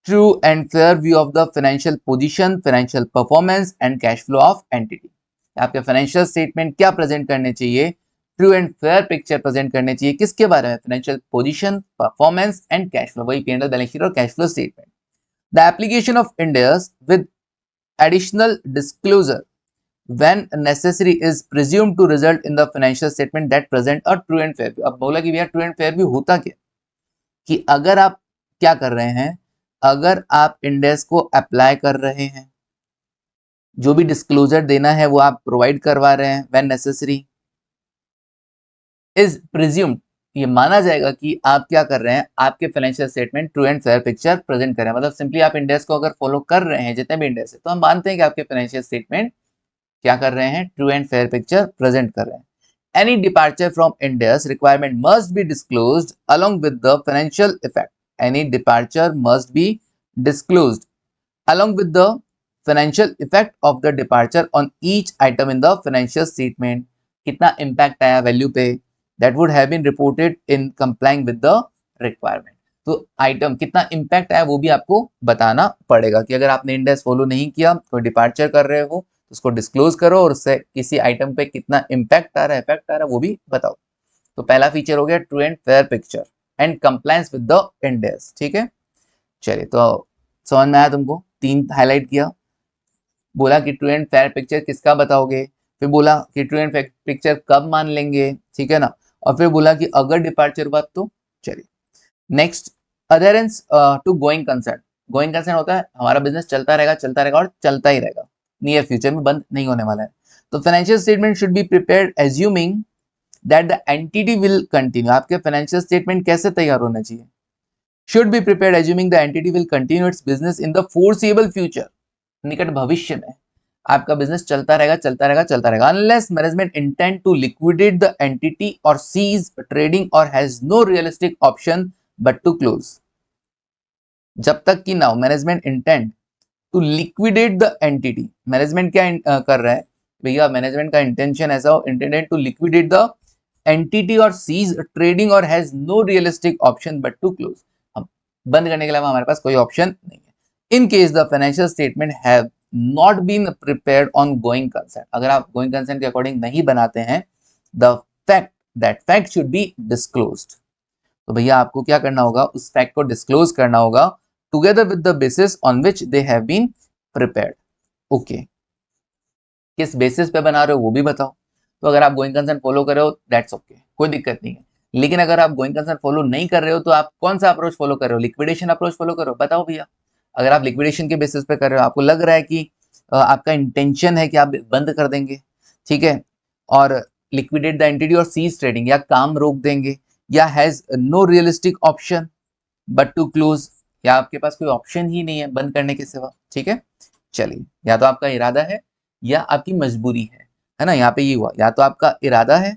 true and fair view of the financial position, financial performance and cash flow of entity. आपके फाइनेंशियल स्टेटमेंट क्या present करने चाहिए? True and fair picture present करने चाहिए किसके बारे में? Financial position, performance and cash flow, वही P&L, बैलेंस शीट और cash flow statement. The application of Ind AS with additional disclosure when necessary is presumed to result in the financial statement that present a true and fair view। अब बोला कि भैया true and fair view होता क्या, कि अगर आप क्या कर रहे हैं, अगर आप इंडेक्स को अप्लाई कर रहे हैं, जो भी डिस्क्लोजर देना है वो आप प्रोवाइड करवा रहे हैं, व्हेन नेसेसरी इज प्रिज्यूम्ड, ये माना जाएगा कि आप क्या कर रहे हैं, आपके financial statement true and fair picture present करें। मतलब सिंपली आप इंडेक्स को अगर फॉलो कर रहे हैं, जितने भी इंडेक्स है, तो हम मानते हैं कि आपके फाइनेंशियल स्टेटमेंट क्या कर रहे हैं, true and fair picture present कर रहे हैं। Any departure from Ind AS requirement must be disclosed along with the financial effect. Any departure must be disclosed along with the financial effect of the departure on each item in the financial statement. कितना impact आया value पे, that would have been reported in complying with the requirement. तो item कितना impact आया वो भी आपको बताना पड़ेगा, कि अगर आपने इंडेक्स फॉलो नहीं किया, कोई डिपार्चर कर रहे हो, तो उसको डिस्क्लोज करो और उससे किसी आइटम पे कितना इम्पैक्ट आ रहा है, इफेक्ट आ रहा है, वो भी बताओ। तो पहला फीचर हो गया true and fair picture and compliance with the index. ठीक है, चलिए तो समझ में आया तुमको, 3 हाईलाइट किया, बोला कि ट्रू एंड फेयर पिक्चर किसका बताओगे, फिर बोला कि ट्रू एंड फेयर पिक्चर कब मान लेंगे, ठीक है ना, और फिर बोला कि अगर डिपार्चर हुआ तो। चलिए next, adherence to going concern. Going concern होता है हमारा बिजनेस चलता रहेगा और चलता ही रहेगा, नियर फ्यूचर में बंद नहीं होने वाला है। तो financial statement should be prepared assuming that the entity will continue. आपके फाइनेंशियल स्टेटमेंट कैसे तैयार होना चाहिए? Should be prepared assuming the entity will continue its business in the foreseeable future. निकट भविष्य में आपका बिजनेस चलता रहेगा unless management intend to liquidate the entity और सीज ट्रेडिंग और has no realistic option but to close. जब तक कि now management intend to liquidate the entity, management क्या कर रहा है भैया, मैनेजमेंट का इंटेंशन ऐसा हो, intended to liquidate the entity और सीज ट्रेडिंग और has no realistic option but to close. अब बंद करने के अलावा हमारे पास कोई ऑप्शन नहीं है। In case the financial statement have not been prepared on going concern, अगर आप गोइंग कंसर्न के अकॉर्डिंग नहीं बनाते हैं, the fact that fact should be disclosed. तो भैया आपको क्या करना होगा, उस फैक्ट को डिस्क्लोज करना होगा together with the basis on which they have been prepared. Okay, किस बेसिस पे बना रहे हो वो भी बताओ। तो अगर आप गोइंग कंसर्न फॉलो कर रहे हो दैट्स ओके, कोई दिक्कत नहीं है। लेकिन अगर आप गोइंग कंसर्न फॉलो नहीं कर रहे हो तो आप कौन सा अप्रोच फॉलो कर रहे हो, लिक्विडेशन अप्रोच फॉलो करो, बताओ भैया। अगर आप लिक्विडेशन के बेसिस पे कर रहे हो, आपको लग रहा है कि आपका इंटेंशन है कि आप बंद कर देंगे, ठीक है, और लिक्विडेट द एंटिटी और सीज ट्रेडिंग, या काम रोक देंगे, या has no realistic option but to close, या आपके पास कोई ऑप्शन ही नहीं है बंद करने के सिवा। ठीक है, चलिए, या तो आपका इरादा है या आपकी मजबूरी है ना, यहाँ पे ये हुआ, या तो आपका इरादा है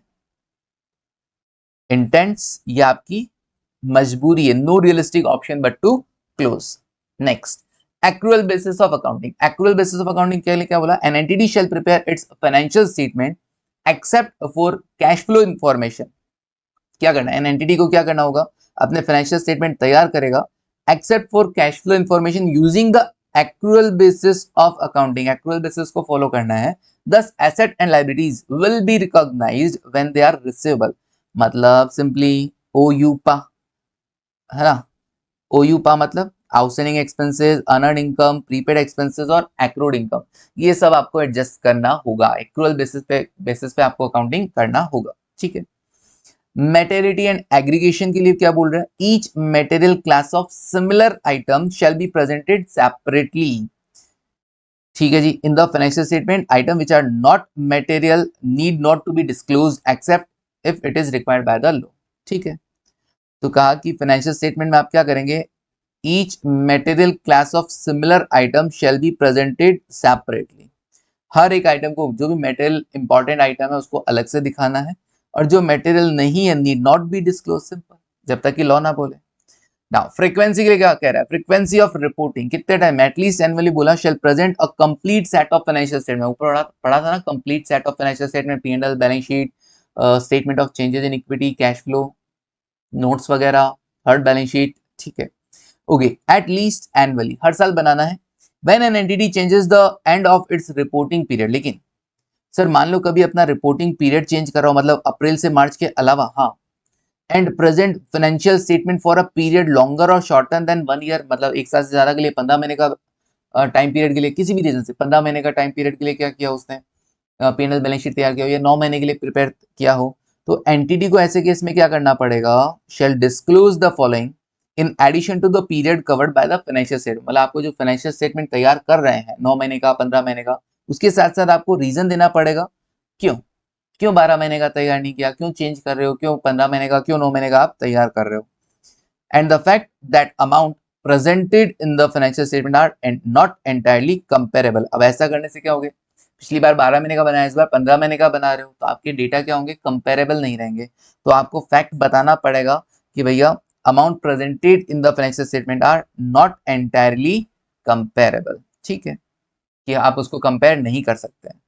इंटेंट्स, या आपकी मजबूरी है, no realistic option but to close. Next, accrual basis of accounting. Accrual basis of accounting के लिए क्या बोला, an entity shall prepare its financial statement except for cash flow information. क्या करना है, एन एंटिटी को क्या करना होगा, अपने फाइनेंशियल स्टेटमेंट तैयार करेगा except for cash flow information using the accrual basis of accounting. Accrual basis को फॉलो करना है। दस asset and liabilities will be recognised when they are receivable. मतलब सिंपली OUPA है ना, OUPA मतलब outstanding expenses, earned income, prepaid expenses और accrued income, ये सब आपको एडजस्ट करना होगा, एक्रूअल बेसिस पे आपको अकाउंटिंग करना होगा। ठीक है, मेटेरिटी एंड एग्रीगेशन के लिए क्या बोल रहे हैं, each material class of similar item shall be presented separately. ठीक है जी, in the financial statement item which are not material need not to be disclosed except if it is required by the law. ठीक है, तो कहा कि financial statement में आप क्या करेंगे, each material class of similar item shall be presented separately. हर एक आइटम को, जो भी मेटेरियल इंपॉर्टेंट आइटम है उसको अलग से दिखाना है, और जो मटेरियल नहीं है need not be disclose, simple, जब तक कि लॉ ना बोले। नाउ फ्रीक्वेंसी के लिए क्या कह रहा है, फ्रीक्वेंसी ऑफ रिपोर्टिंग कितने टाइम, एटलीस्ट एनुअली बोला, shall present a complete set of financial statement. ऊपर पढ़ा था ना, complete set of financial statement, P&L, balance sheet, statement of changes in equity, cash flow, notes वगैरह, थर्ड बैलेंस शीट। ठीक है, okay, at least annually, हर साल बनाना है। When an entity changes the end of its reporting period, लेकिन sir मान लो कभी अपना रिपोर्टिंग पीरियड चेंज कर रहा हो, मतलब अप्रैल से मार्च के अलावा, हाँ, and present financial statement for a period longer और शॉर्टर देन 1 ईयर, मतलब एक साल से ज्यादा के लिए, 15 महीने का टाइम पीरियड के लिए, किसी भी रीजन से 15 महीने का टाइम पीरियड के लिए क्या किया उसने, पीएनएल बैलेंस शीट तैयार किया हो, या 9 महीने के लिए प्रिपेयर किया हो, तो एंटिटी को ऐसे केस में क्या करना पड़ेगा, shall disclose the following in addition to the period covered by the financial statement, मतलब आपको जो फाइनेंशियल स्टेटमेंट तैयार कर रहे हैं 9 महीने का, 15 महीने का, उसके साथ साथ आपको रीजन देना पड़ेगा, क्यों क्यों 12 महीने का तैयार नहीं किया, क्यों चेंज कर रहे हो, क्यों 15 महीने का, क्यों 9 महीने का आप तैयार कर रहे हो, and the fact that amount presented in the financial statement are not entirely comparable. अब ऐसा करने से क्या हो गया, पिछली बार 12 महीने का बनाया, इस बार 15 महीने का बना रहे हो, तो आपके डेटा क्या होंगे, कंपेरेबल नहीं रहेंगे। तो आपको फैक्ट बताना पड़ेगा कि भैया amount presented in the financial statement are not entirely comparable, ठीक है, कि आप उसको कंपेयर नहीं कर सकते हैं।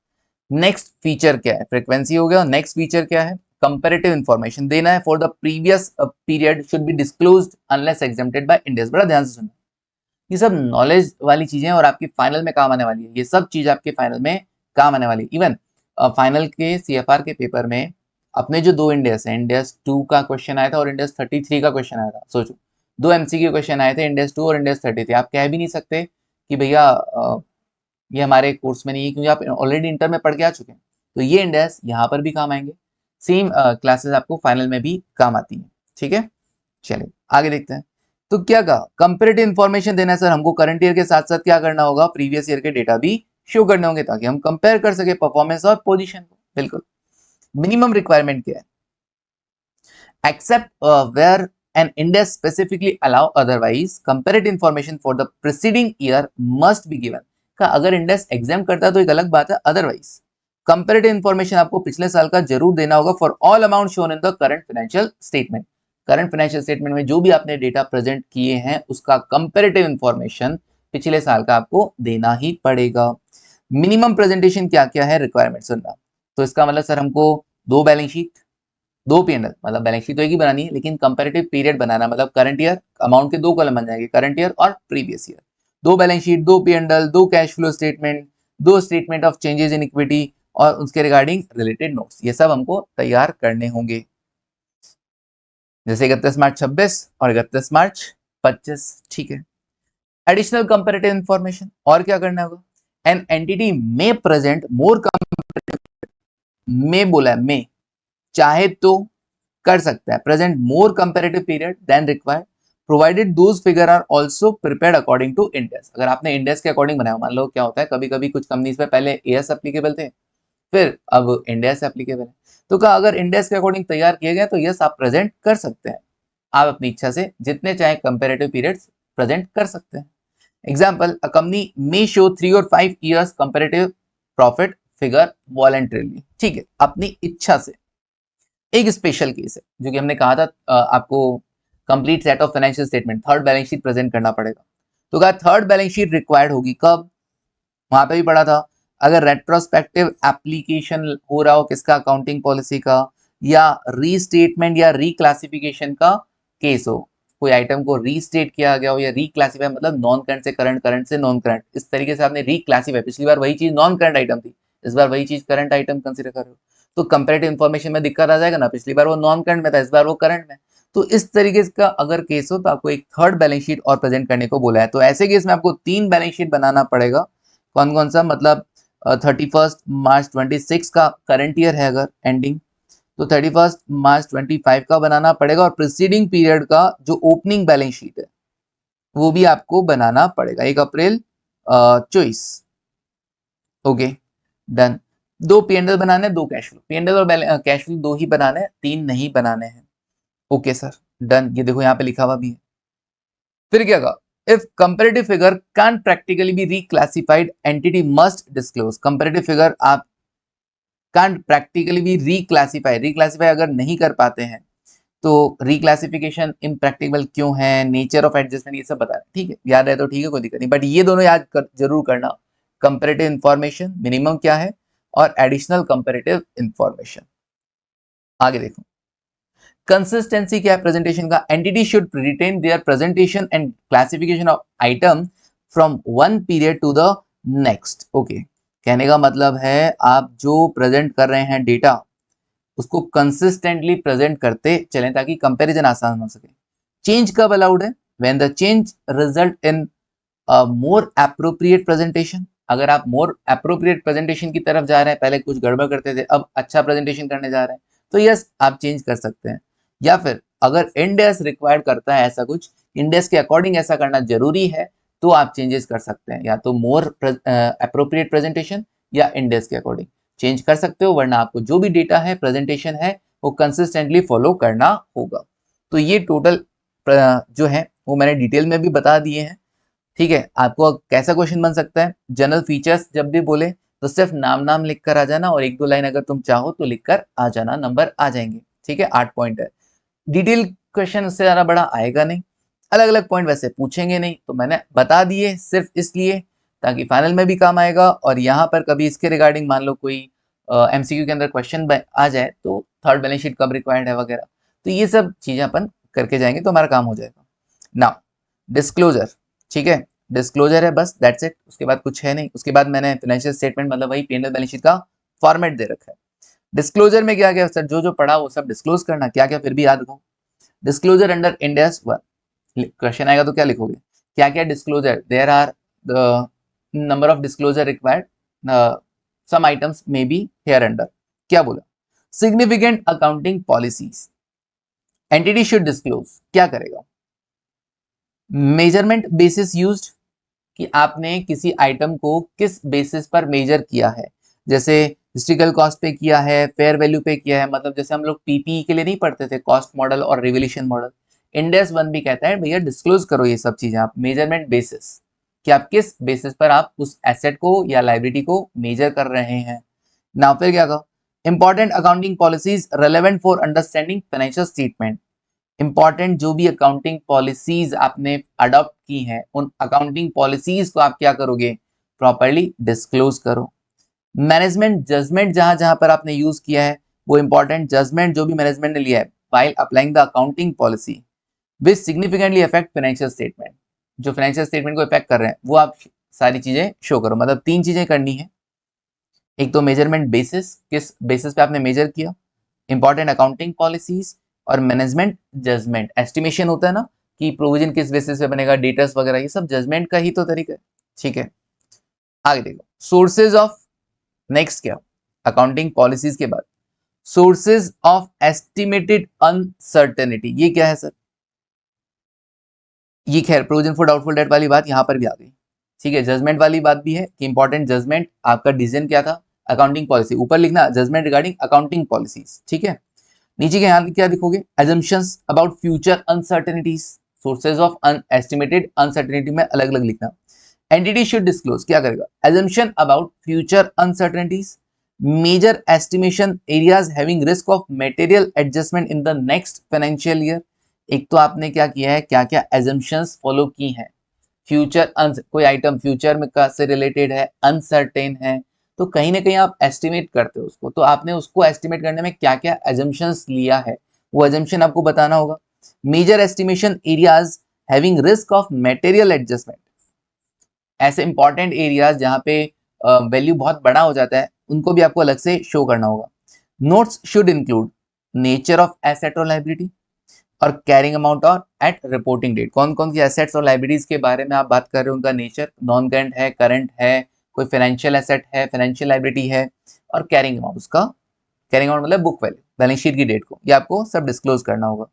नेक्स्ट फीचर क्या है, फ्रीक्वेंसी हो गया, नेक्स्ट फीचर क्या है, कंपैरेटिव इंफॉर्मेशन देना है for the previous period should be disclosed unless exempted by Ind AS. बड़ा ध्यान से सुनना, ये सब नॉलेज वाली चीजें और आपकी फाइनल में काम आने वाली है, ये सब चीज आपके फाइनल में काम आने वाली है। इवन फाइनल के सीएफआर के पेपर में अपने जो दो इंडेस है, इंडेस 2 का क्वेश्चन आया था और इंडेस 33 का क्वेश्चन आया था, सोचो दो एमसीक्यू क्वेश्चन आए थे, इंडेस 2 और इंडेस 33। आप कह भी नहीं सकते कि भैया ये हमारे कोर्स में नहीं है, क्योंकि आप ऑलरेडी इंटर में पढ़ के आ चुके हैं, तो ये इंडेक्स यहाँ पर भी काम आएंगे, सेम क्लासेस आपको फाइनल में भी काम आती हैं, ठीक है। चलिए आगे देखते हैं। तो क्या कहा, कंपेरेटिव इंफॉर्मेशन देना है सर हमको, करंट ईयर के साथ साथ क्या करना होगा, प्रीवियस ईयर के डेटा भी शो करने होंगे ताकि हम कंपेयर कर सके परफॉर्मेंस और पोजीशन को। बिल्कुल, मिनिमम रिक्वायरमेंट क्या है, except where an index specifically allow otherwise comparative information for the preceding year must be given। का अगर इंडेक्स एग्जाम करता है तो एक अलग बात है, अदरवाइज कंपेरेटिव इंफॉर्मेशन आपको पिछले साल का जरूर देना होगा for all amount shown in the current financial statement. Current financial statement में जो भी आपने डेटा प्रेजेंट किए हैं उसका कंपेरेटिव इंफॉर्मेशन पिछले साल का आपको देना ही पड़ेगा। मिनिमम प्रेजेंटेशन क्या क्या है, रिक्वायरमेंट सुनना, तो इसका मतलब सर हमको दो बैलेंस शीट, दो पीएनएल, मतलब बैलेंस शीट तो एक ही बनानी है लेकिन कंपैरेटिव पीरियड बनाना, मतलब करंट ईयर अमाउंट के दो कॉलम बन जाएंगे, करंट ईयर और प्रीवियस ईयर, दो बैलेंस शीट, दो पीएनएल, दो कैश फ्लो स्टेटमेंट, दो statement of changes in equity और उसके रिगार्डिंग रिलेटेड नोट्स, ये सब हमको तैयार करने होंगे, जैसे 31 मार्च 26 और 31 मार्च 25, ठीक है। एडिशनल कंपैरेटिव इंफॉर्मेशन, और क्या करना होगा, an entity may present more, में बोला है, में चाहे तो कर सकता है, present more comparative period than required provided those figure are also prepared according to Ind AS. अगर आपने इंडेक्स के अकॉर्डिंग बनाया, मान लो क्या होता है कभी कभी कुछ कंपनीज में पहले एएस एप्लीकेबल थे फिर अब इंडेक्स एप्लीकेबल है, तो क्या अगर इंडेक्स के अकॉर्डिंग तैयार किए गए तो यस आप प्रेजेंट कर सकते हैं, आप अपनी इच्छा से जितने चाहे कंपैरेटिव पीरियड्स प्रेजेंट कर सकते हैं। Example, a company may show 3 और 5 years comparative profit figure voluntarily, ठीक है, अपनी इच्छा से। एक स्पेशल केस है जो कि हमने कहा था आपको complete set of financial statement, third balance sheet present करना पड़ेगा, तो कहा थर्ड बैलेंस शीट रिक्वायर्ड होगी कब, वहां पे भी पढ़ा था, अगर रेट्रोस्पेक्टिव एप्लीकेशन हो रहा हो किसका, अकाउंटिंग पॉलिसी का, या रीस्टेटमेंट या रिक्लासिफिकेशन का केस हो, कोई आइटम को रीस्टेट किया गया हो या रिक्लासिफाई, मतलब नॉन करंट से करंट, करंट से नॉन करंट, इस तरीके से आपने रिक्लासिफाई, पिछली बार वही चीज नॉन करंट आइटम थी, इस बार वही चीज करंट आइटम कंसीडर कर रहे हो, तो कंपैरेटिव इंफॉर्मेशन में दिक्कत आ जाएगा ना, पिछली बार वो नॉन करंट में था, इस बार वो करंट में, तो इस तरीके का अगर केस हो तो आपको एक थर्ड बैलेंस शीट और प्रेजेंट करने को बोला है, तो ऐसे केस में आपको तीन बैलेंस शीट बनाना पड़ेगा, कौन कौन सा, मतलब 31 मार्च 26 का करंट ईयर है अगर एंडिंग, तो 31 मार्च 25 का बनाना पड़ेगा, और प्रीसीडिंग पीरियड का जो ओपनिंग बैलेंस शीट है वो भी आपको बनाना पड़ेगा, 1 अप्रैल 24, ओके डन। दो पीएनएल बनाने, दो कैश फ्लो, पीएनएल और कैश फ्लो दो ही बनाने, तीन नहीं बनाने हैं, ओके सर डन, ये देखो यहाँ पे लिखा हुआ भी है। फिर क्या कहा, if comparative figure can't practically be reclassified entity must disclose, comparative figure आप can't practically be reclassify अगर नहीं कर पाते हैं तो रिक्लासिफिकेशन इम्प्रैक्टिकल क्यों है, नेचर ऑफ एडजस्टमेंट, ये सब बता रहे, ठीक है, याद है तो ठीक है, कोई दिक्कत नहीं, बट ये दोनों याद जरूर करना, कंपैरेटिव इंफॉर्मेशन मिनिमम क्या है और एडिशनल कंपैरेटिव इंफॉर्मेशन। आगे देखो, कंसिस्टेंसी क्या है प्रेजेंटेशन का? Entity should retain their presentation and classification of item from one period to the next. Okay, कहने का मतलब है आप जो प्रेजेंट कर रहे हैं डेटा उसको कंसिस्टेंटली प्रेजेंट करते चलें ताकि कंपैरिजन आसान हो सके। चेंज कब अलाउड है? When the change result in more appropriate presentation. अगर आप मोर एप्रोप्रिएट प्रेजेंटेशन की तरफ जा रहे हैं, पहले कुछ गड़बड़ करते थे अब अच्छा प्रेजेंटेशन करने जा रहे हैं, तो यस आप चेंज कर सकते हैं। या फिर अगर इंडेस रिक्वायर्ड करता है ऐसा कुछ, इंडेस के अकॉर्डिंग ऐसा करना जरूरी है, तो आप चेंजेस कर सकते हैं, या तो मोर एप्रोप्रिएट प्रेजेंटेशन या इंडेस के अकॉर्डिंग चेंज कर सकते हो, वरना आपको जो भी डेटा है प्रेजेंटेशन है वो कंसिस्टेंटली फॉलो करना होगा। तो ये टोटल जो है वो मैंने डिटेल में भी बता दिए हैं। ठीक है, आपको कैसा क्वेश्चन बन सकता है? जनरल फीचर्स जब भी बोले तो सिर्फ नाम लिख कर आ जाना और एक दो लाइन अगर तुम चाहो तो लिख कर आ जाना, नंबर आ जाएंगे। ठीक है, 8 पॉइंट है। डिटेल क्वेश्चन उससे ज्यादा बड़ा आएगा नहीं, अलग अलग पॉइंट वैसे पूछेंगे नहीं, तो मैंने बता दिए सिर्फ इसलिए ताकि फाइनल में भी काम आएगा। और यहाँ पर कभी इसके रिगार्डिंग मान लो कोई एमसीक्यू के अंदर क्वेश्चन आ जाए तो थर्ड बैलेंस शीट कब रिक्वायर्ड है वगैरह, तो ये सब चीजें अपन करके जाएंगे तो हमारा काम हो जाएगा। नाउ डिस्क्लोजर, ठीक है, डिस्क्लोजर है बस, दैट्स इट, उसके बाद कुछ है नहीं। उसके बाद मैंने फाइनेंशियल स्टेटमेंट मतलब वही P&L बैलेंस शीट का फॉर्मेट दे रखा है। डिस्क्लोजर में क्या क्या सर, जो जो पढ़ा वो सब डिस्क्लोज करना, क्या क्या फिर भी याद रखो। Disclosure under Ind AS 1, question आएगा तो क्या लिखोगे, क्या क्या disclosure, there are the number of disclosure required, some items may be here under. क्या बोला? Significant accounting policies entity should disclose, क्या करेगा? मेजरमेंट बेसिस यूज्ड, कि आपने किसी आइटम को किस बेसिस पर मेजर किया है, जैसे हिस्ट्रिकल कॉस्ट पे किया है, फेयर वैल्यू पे किया है, मतलब जैसे हम लोग पीपीई के लिए नहीं पढ़ते थे कॉस्ट मॉडल और रिवोल्यूशन मॉडल, इंडेस 1 भी कहता है भैया डिस्क्लोज करो ये सब चीजें आप, मेजरमेंट बेसिस, कि आप किस बेसिस पर आप उस एसेट को या लाइबिलिटी को मेजर कर रहे हैं। ना फिर क्या कहा, important accounting policies relevant for understanding financial statement, important जो भी अकाउंटिंग पॉलिसीज आपने अडॉप्ट की हैं उन अकाउंटिंग पॉलिसीज को आप क्या करोगे, प्रॉपर्ली डिस्क्लोज करो। मैनेजमेंट जजमेंट जहां जहां पर आपने यूज किया है वो इंपॉर्टेंट जजमेंट जो भी मैनेजमेंट ने लिया है while applying the accounting policy which significantly affect financial statement, जो फाइनेंशियल स्टेटमेंट को इफेक्ट कर रहे हैं वो आप सारी चीजें शो करो। मतलब 3 चीजें करनी है, एक तो मेजरमेंट बेसिस, किस बेसिस पे आपने मेजर किया, इंपॉर्टेंट अकाउंटिंग पॉलिसीज, और मैनेजमेंट जजमेंट, एस्टिमेशन होता है ना कि प्रोविजन किस बेसिस पे बनेगा, डेटर्स वगैरह, ये सब जजमेंट का ही तो तरीका है। ठीक है, आगे देखो सोर्सेज ऑफ, नेक्स्ट क्या, अकाउंटिंग पॉलिसीज के बाद सोर्सेज ऑफ एस्टिमेटेड अनसर्टेनिटी, ये क्या है सर? ये खैर प्रोविजन फॉर डाउटफुल डेट वाली बात यहां पर भी आ गई। ठीक है, जजमेंट वाली बात भी है कि इंपॉर्टेंट जजमेंट, आपका डिसीजन क्या था, अकाउंटिंग पॉलिसी, ऊपर लिखना जजमेंट रिगार्डिंग अकाउंटिंग पॉलिसीज। ठीक है, नीचे के यहाँ क्या लिखोगे, assumptions about future uncertainties, sources of estimated uncertainty में अलग अलग लिखना। एंटिटी शुड डिस्क्लोज, क्या करेगा, assumption about future uncertainties, major estimation areas having risk of material adjustment in the next financial year. एक तो आपने क्या किया है, क्या क्या assumptions फॉलो की हैं, फ्यूचर कोई आइटम फ्यूचर में से रिलेटेड है, अनसर्टेन है, तो कहीं ना कहीं आप एस्टिमेट करते हो उसको, तो आपने उसको एस्टिमेट करने में क्या क्या एजम्पशंस लिया है वो एजम्पशन आपको बताना होगा। Major estimation areas having risk of material adjustment, ऐसे इंपॉर्टेंट एरियाज जहां पे वैल्यू बहुत बड़ा हो जाता है उनको भी आपको अलग से शो करना होगा। Notes should include nature of asset और लाइबिलिटी और कैरिंग अमाउंट और एट रिपोर्टिंग डेट, कौन कौन सी एसेट्स और लाइबिलिटीज के बारे में आप बात कर रहे हो, उनका नेचर, नॉन करंट है, करंट है, कोई फाइनेंशियल एसेट है, फाइनेंशियल लाइबिलिटी है, और कैरिंग अमाउंट, उसका कैरिंग अमाउंट मतलब बुक वैल्यू, बैलेंस शीट की डेट को, ये आपको सब डिस्क्लोज करना होगा।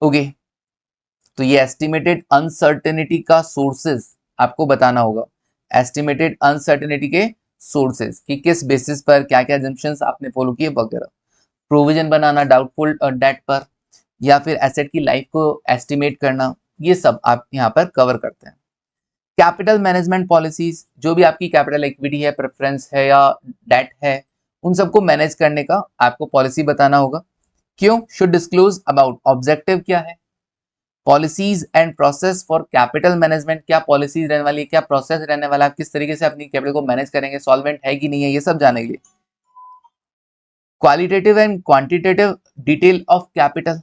ओके, तो ये एस्टिमेटेड अनसर्टेनिटी का सोर्सेज आपको बताना होगा, एस्टिमेटेड अनसर्टेनिटी के सोर्सेज कि किस बेसिस पर क्या क्या assumptions आपने फॉलो किए वगैरह, प्रोविजन बनाना डाउटफुल डेट पर, या फिर एसेट की लाइफ को एस्टिमेट करना, ये सब आप यहाँ पर कवर करते हैं। कैपिटल मैनेजमेंट पॉलिसीज, जो भी आपकी कैपिटल इक्विटी है, प्रेफरेंस है या डेट है, उन सबको मैनेज करने का आपको पॉलिसी बताना होगा। क्यों? शुड डिस्क्लोज अबाउट, ऑब्जेक्टिव क्या है, policies and process for capital management, क्या पॉलिसीज रहने वाली है, क्या प्रोसेस रहने वाला है, किस तरीके से अपनी कैपिटल को मैनेज करेंगे, सॉल्वेंट है कि नहीं है, ये सब जानने के लिए qualitative and quantitative detail of capital,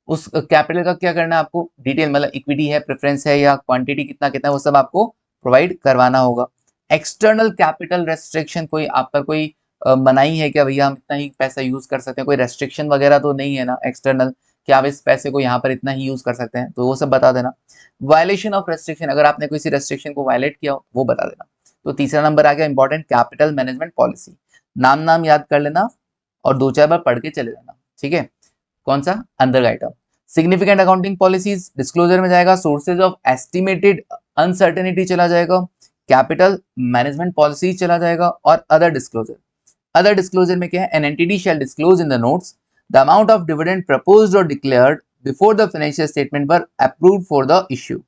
उस कैपिटल का क्या करना है आपको, डिटेल मतलब इक्विटी है, प्रेफरेंस है या क्वांटिटी कितना कितना, वो सब आपको प्रोवाइड करवाना होगा। एक्सटर्नल कैपिटल रेस्ट्रिक्शन, कोई आप पर कोई मनाही है क्या भैया हम इतना ही पैसा यूज कर सकते हैं, कोई रेस्ट्रिक्शन वगैरह तो नहीं है ना एक्सटर्नल कि आप इस पैसे को यहाँ पर इतना ही यूज कर सकते हैं, तो वो सब बता देना। वायलेशन ऑफ रेस्ट्रिक्शन, अगर आपने किसी रेस्ट्रिक्शन को वायलेट किया हो वो बता देना। तो तीसरा नंबर आ गया इंपॉर्टेंट कैपिटल मैनेजमेंट पॉलिसी, नाम नाम याद कर लेना और 2-4 बार पढ़ के चले जाना, ठीक है। कौन सा, अंदर item. Significant accounting policies disclosure में जाएगा, सोर्सेज ऑफ एस्टिमेटेड अनसर्टेनिटी चला जाएगा, कैपिटल मैनेजमेंट पॉलिसी चला जाएगा और अदर डिस्क्लोजर। अदर डिस्क्लोजर में क्या है, an entity shall disclose in the notes the amount of dividend proposed और declared before the financial statement were approved for the issue.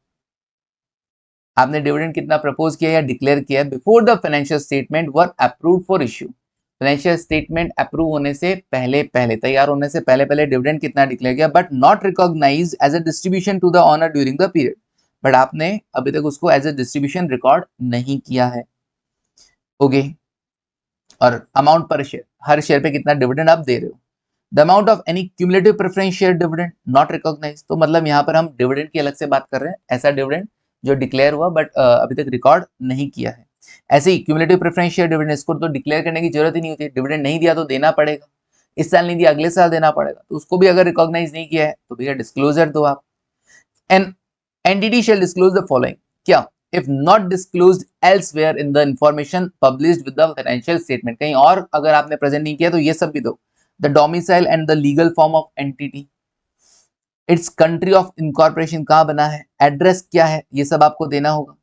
आपने डिविडेंड कितना प्रपोज किया या डिक्लेयर किया before the financial statement were approved for issue, financial statement approve होने से पहले पहले, तैयार होने से पहले पहले डिविडेंड कितना डिक्लेयर किया, but not recognised as a distribution to the owner during the period, बट आपने अभी तक उसको एज अ डिस्ट्रीब्यूशन रिकॉर्ड नहीं किया है। ओके, और अमाउंट पर शेयर, हर शेयर पे कितना डिविडेंड आप दे रहे हो। The amount of any cumulative preference share dividend not recognised, तो मतलब यहाँ पर हम डिविडेंड की अलग से बात कर रहे हैं, ऐसा डिविडेंड जो डिक्लेयर हुआ बट अभी तक रिकॉर्ड नहीं किया है। ऐसे ही क्यूमुलेटिव प्रेफरेंस शेयर डिविडेंड, इसको तो डिक्लेयर करने की जरूरत ही नहीं होती, डिविडेंड नहीं दिया तो देना पड़ेगा, इस साल नहीं दिया अगले साल देना पड़ेगा, तो उसको भी अगर रिकॉग्नाइज नहीं किया है तो भैया डिस्क्लोजर दो आप। An entity shell disclose the following, क्या, if not disclosed elsewhere in the information published with the financial statement, कहीं और अगर आपने प्रेजेंट नहीं किया तो ये सब भी दो। the domicile and the legal form of entity, its country of incorporation कहाँ बना है, एड्रेस क्या है, ये सब आपको देना होगा,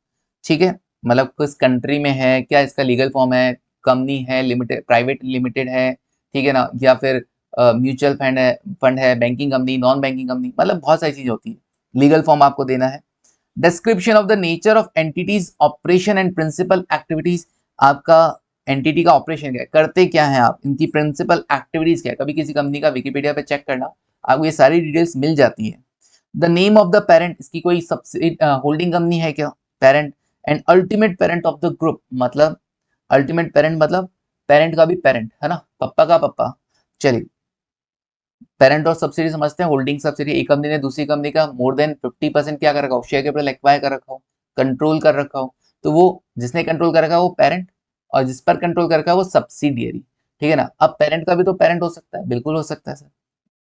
ठीक है। मतलब किस कंट्री में है, क्या इसका लीगल फॉर्म है, कंपनी है, लिमिटेड प्राइवेट लिमिटेड है, ठीक है ना, या फिर म्यूचुअल फंड है, banking company, non banking company, मतलब बहुत सारी चीजें होती है, लीगल फॉर्म आपको देना है। Description of the nature of entities operation and principal activities, आपका एंटिटी का ऑपरेशन क्या है, करते क्या है आप, इनकी प्रिंसिपल एक्टिविटीज क्या है, कभी किसी कंपनी का विकिपीडिया पे चेक करना, आपको ये सारी डिटेल्स मिल जाती है। The name of the parent, इसकी कोई होल्डिंग कंपनी है क्या, parent, and ultimate parent of the group, मतलब अल्टीमेट पेरेंट मतलब पेरेंट का भी पेरेंट है ना, पप्पा का पप्पा। चलिए, पेरेंट और सब्सिडी समझते हैं, होल्डिंग सब्सिडी, एक कंपनी ने दूसरी कंपनी का मोर देन 50% क्या कर रखा हो, शेयर कैपिटल एक्वायर कर रखा हो, कंट्रोल कर रखा हो, तो वो जिसने कंट्रोल कर रखा है वो पेरेंट, और जिस पर कंट्रोल कर रखा है वो सब्सिडियरी, ठीक है ना। अब पेरेंट का भी तो पेरेंट हो सकता है, बिल्कुल हो सकता है सर,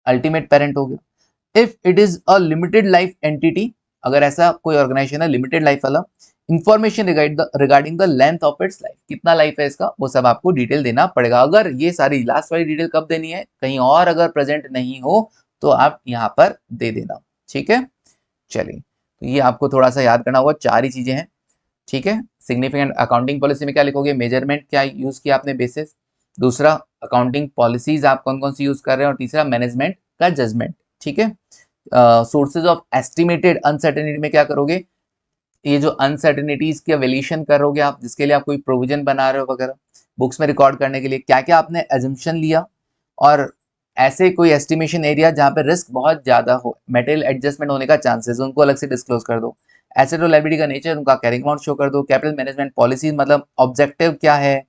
अल्टीमेट पेरेंट हो गया। If it is a limited life entity, अगर ऐसा कोई ऑर्गेनाइजेशन है लिमिटेड लाइफ वाला, information regarding the length of its life, कितना लाइफ है इसका, वो सब आपको डिटेल देना पड़ेगा। अगर ये सारी लास्ट वाली डिटेल कब देनी है, कहीं और अगर प्रेजेंट नहीं हो तो आप यहाँ पर दे देना, ठीक है। चलिए, तो ये आपको थोड़ा सा याद करना होगा, 4 ही चीजें हैं, ठीक है। सिग्निफिकेंट अकाउंटिंग पॉलिसी में क्या लिखोगे, मेजरमेंट क्या यूज किया आपने बेसिस, दूसरा अकाउंटिंग पॉलिसीज आप कौन कौन सी यूज कर रहे हैं, और तीसरा मैनेजमेंट का जजमेंट, ठीक है। सोर्सेज ऑफ एस्टिमेटेड अनसर्टेनिटी में क्या करोगे, ये जो अनसर्टेनिटीज की वैल्यूएशन करोगे आप, जिसके लिए आप कोई प्रोविजन बना रहे हो वगैरह, बुक्स में रिकॉर्ड करने के लिए क्या क्या आपने एजम्पशन लिया, और ऐसे कोई एस्टिमेशन एरिया जहाँ पे रिस्क बहुत ज्यादा हो, मेटेरियल एडजस्टमेंट होने का चांसेस, उनको अलग से डिस्क्लोज कर दो। एसेट और लायबिलिटी का नेचर, उनका कैरिंग अमाउंट शो कर दो। कैपिटल मैनेजमेंट पॉलिसीज मतलब ऑब्जेक्टिव क्या है,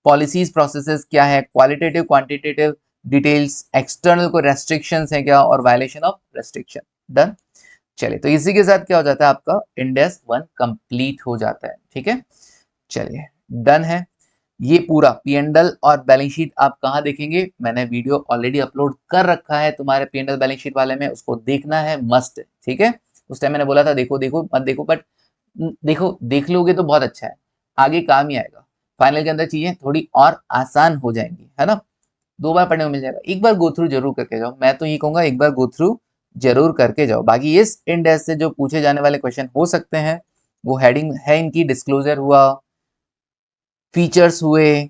पॉलिसीज प्रोसेसेस क्या है, क्वालिटेटिव क्वांटिटेटिव डिटेल्स, एक्सटर्नल को रेस्ट्रिक्शंस है क्या, और वायलेशन ऑफ रेस्ट्रिक्शन। डन। चलिए, तो इसी के साथ क्या हो जाता है, आपका इंड एस 1 कंप्लीट हो जाता है, ठीक है। चलिए, डन है। ये पूरा पी एंड एल और बैलेंस शीट आप कहाँ देखेंगे, मैंने वीडियो ऑलरेडी अपलोड कर रखा है तुम्हारे P and L balance sheet वाले में, उसको देखना है, मस्ट है, ठीक है। उस टाइम मैंने बोला था देखो देखो मत देखो, बट देखो, देख लोगे तो बहुत अच्छा है, आगे काम ही आएगा, फाइनल के अंदर चीजें थोड़ी और आसान हो जाएंगी, है ना। 2 बार पढ़ने को मिल जाएगा, एक बार गो थ्रू जरूर करके जाओ, मैं तो ये कहूंगा एक बार गो थ्रू जरूर करके जाओ। बाकी इस इंडेक्स से जो पूछे जाने वाले क्वेश्चन हो सकते हैं, वो हेडिंग है इनकी, डिस्क्लोजर हुआ, फीचर्स हुए,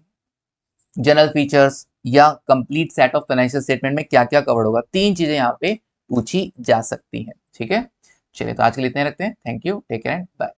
जनरल फीचर्स, या complete set of financial statement में क्या क्या कवर होगा, 3 चीजें यहाँ पे पूछी जा सकती हैं, ठीक है। चलिए, तो आज के लिए इतने रखते हैं, thank you, take care and bye.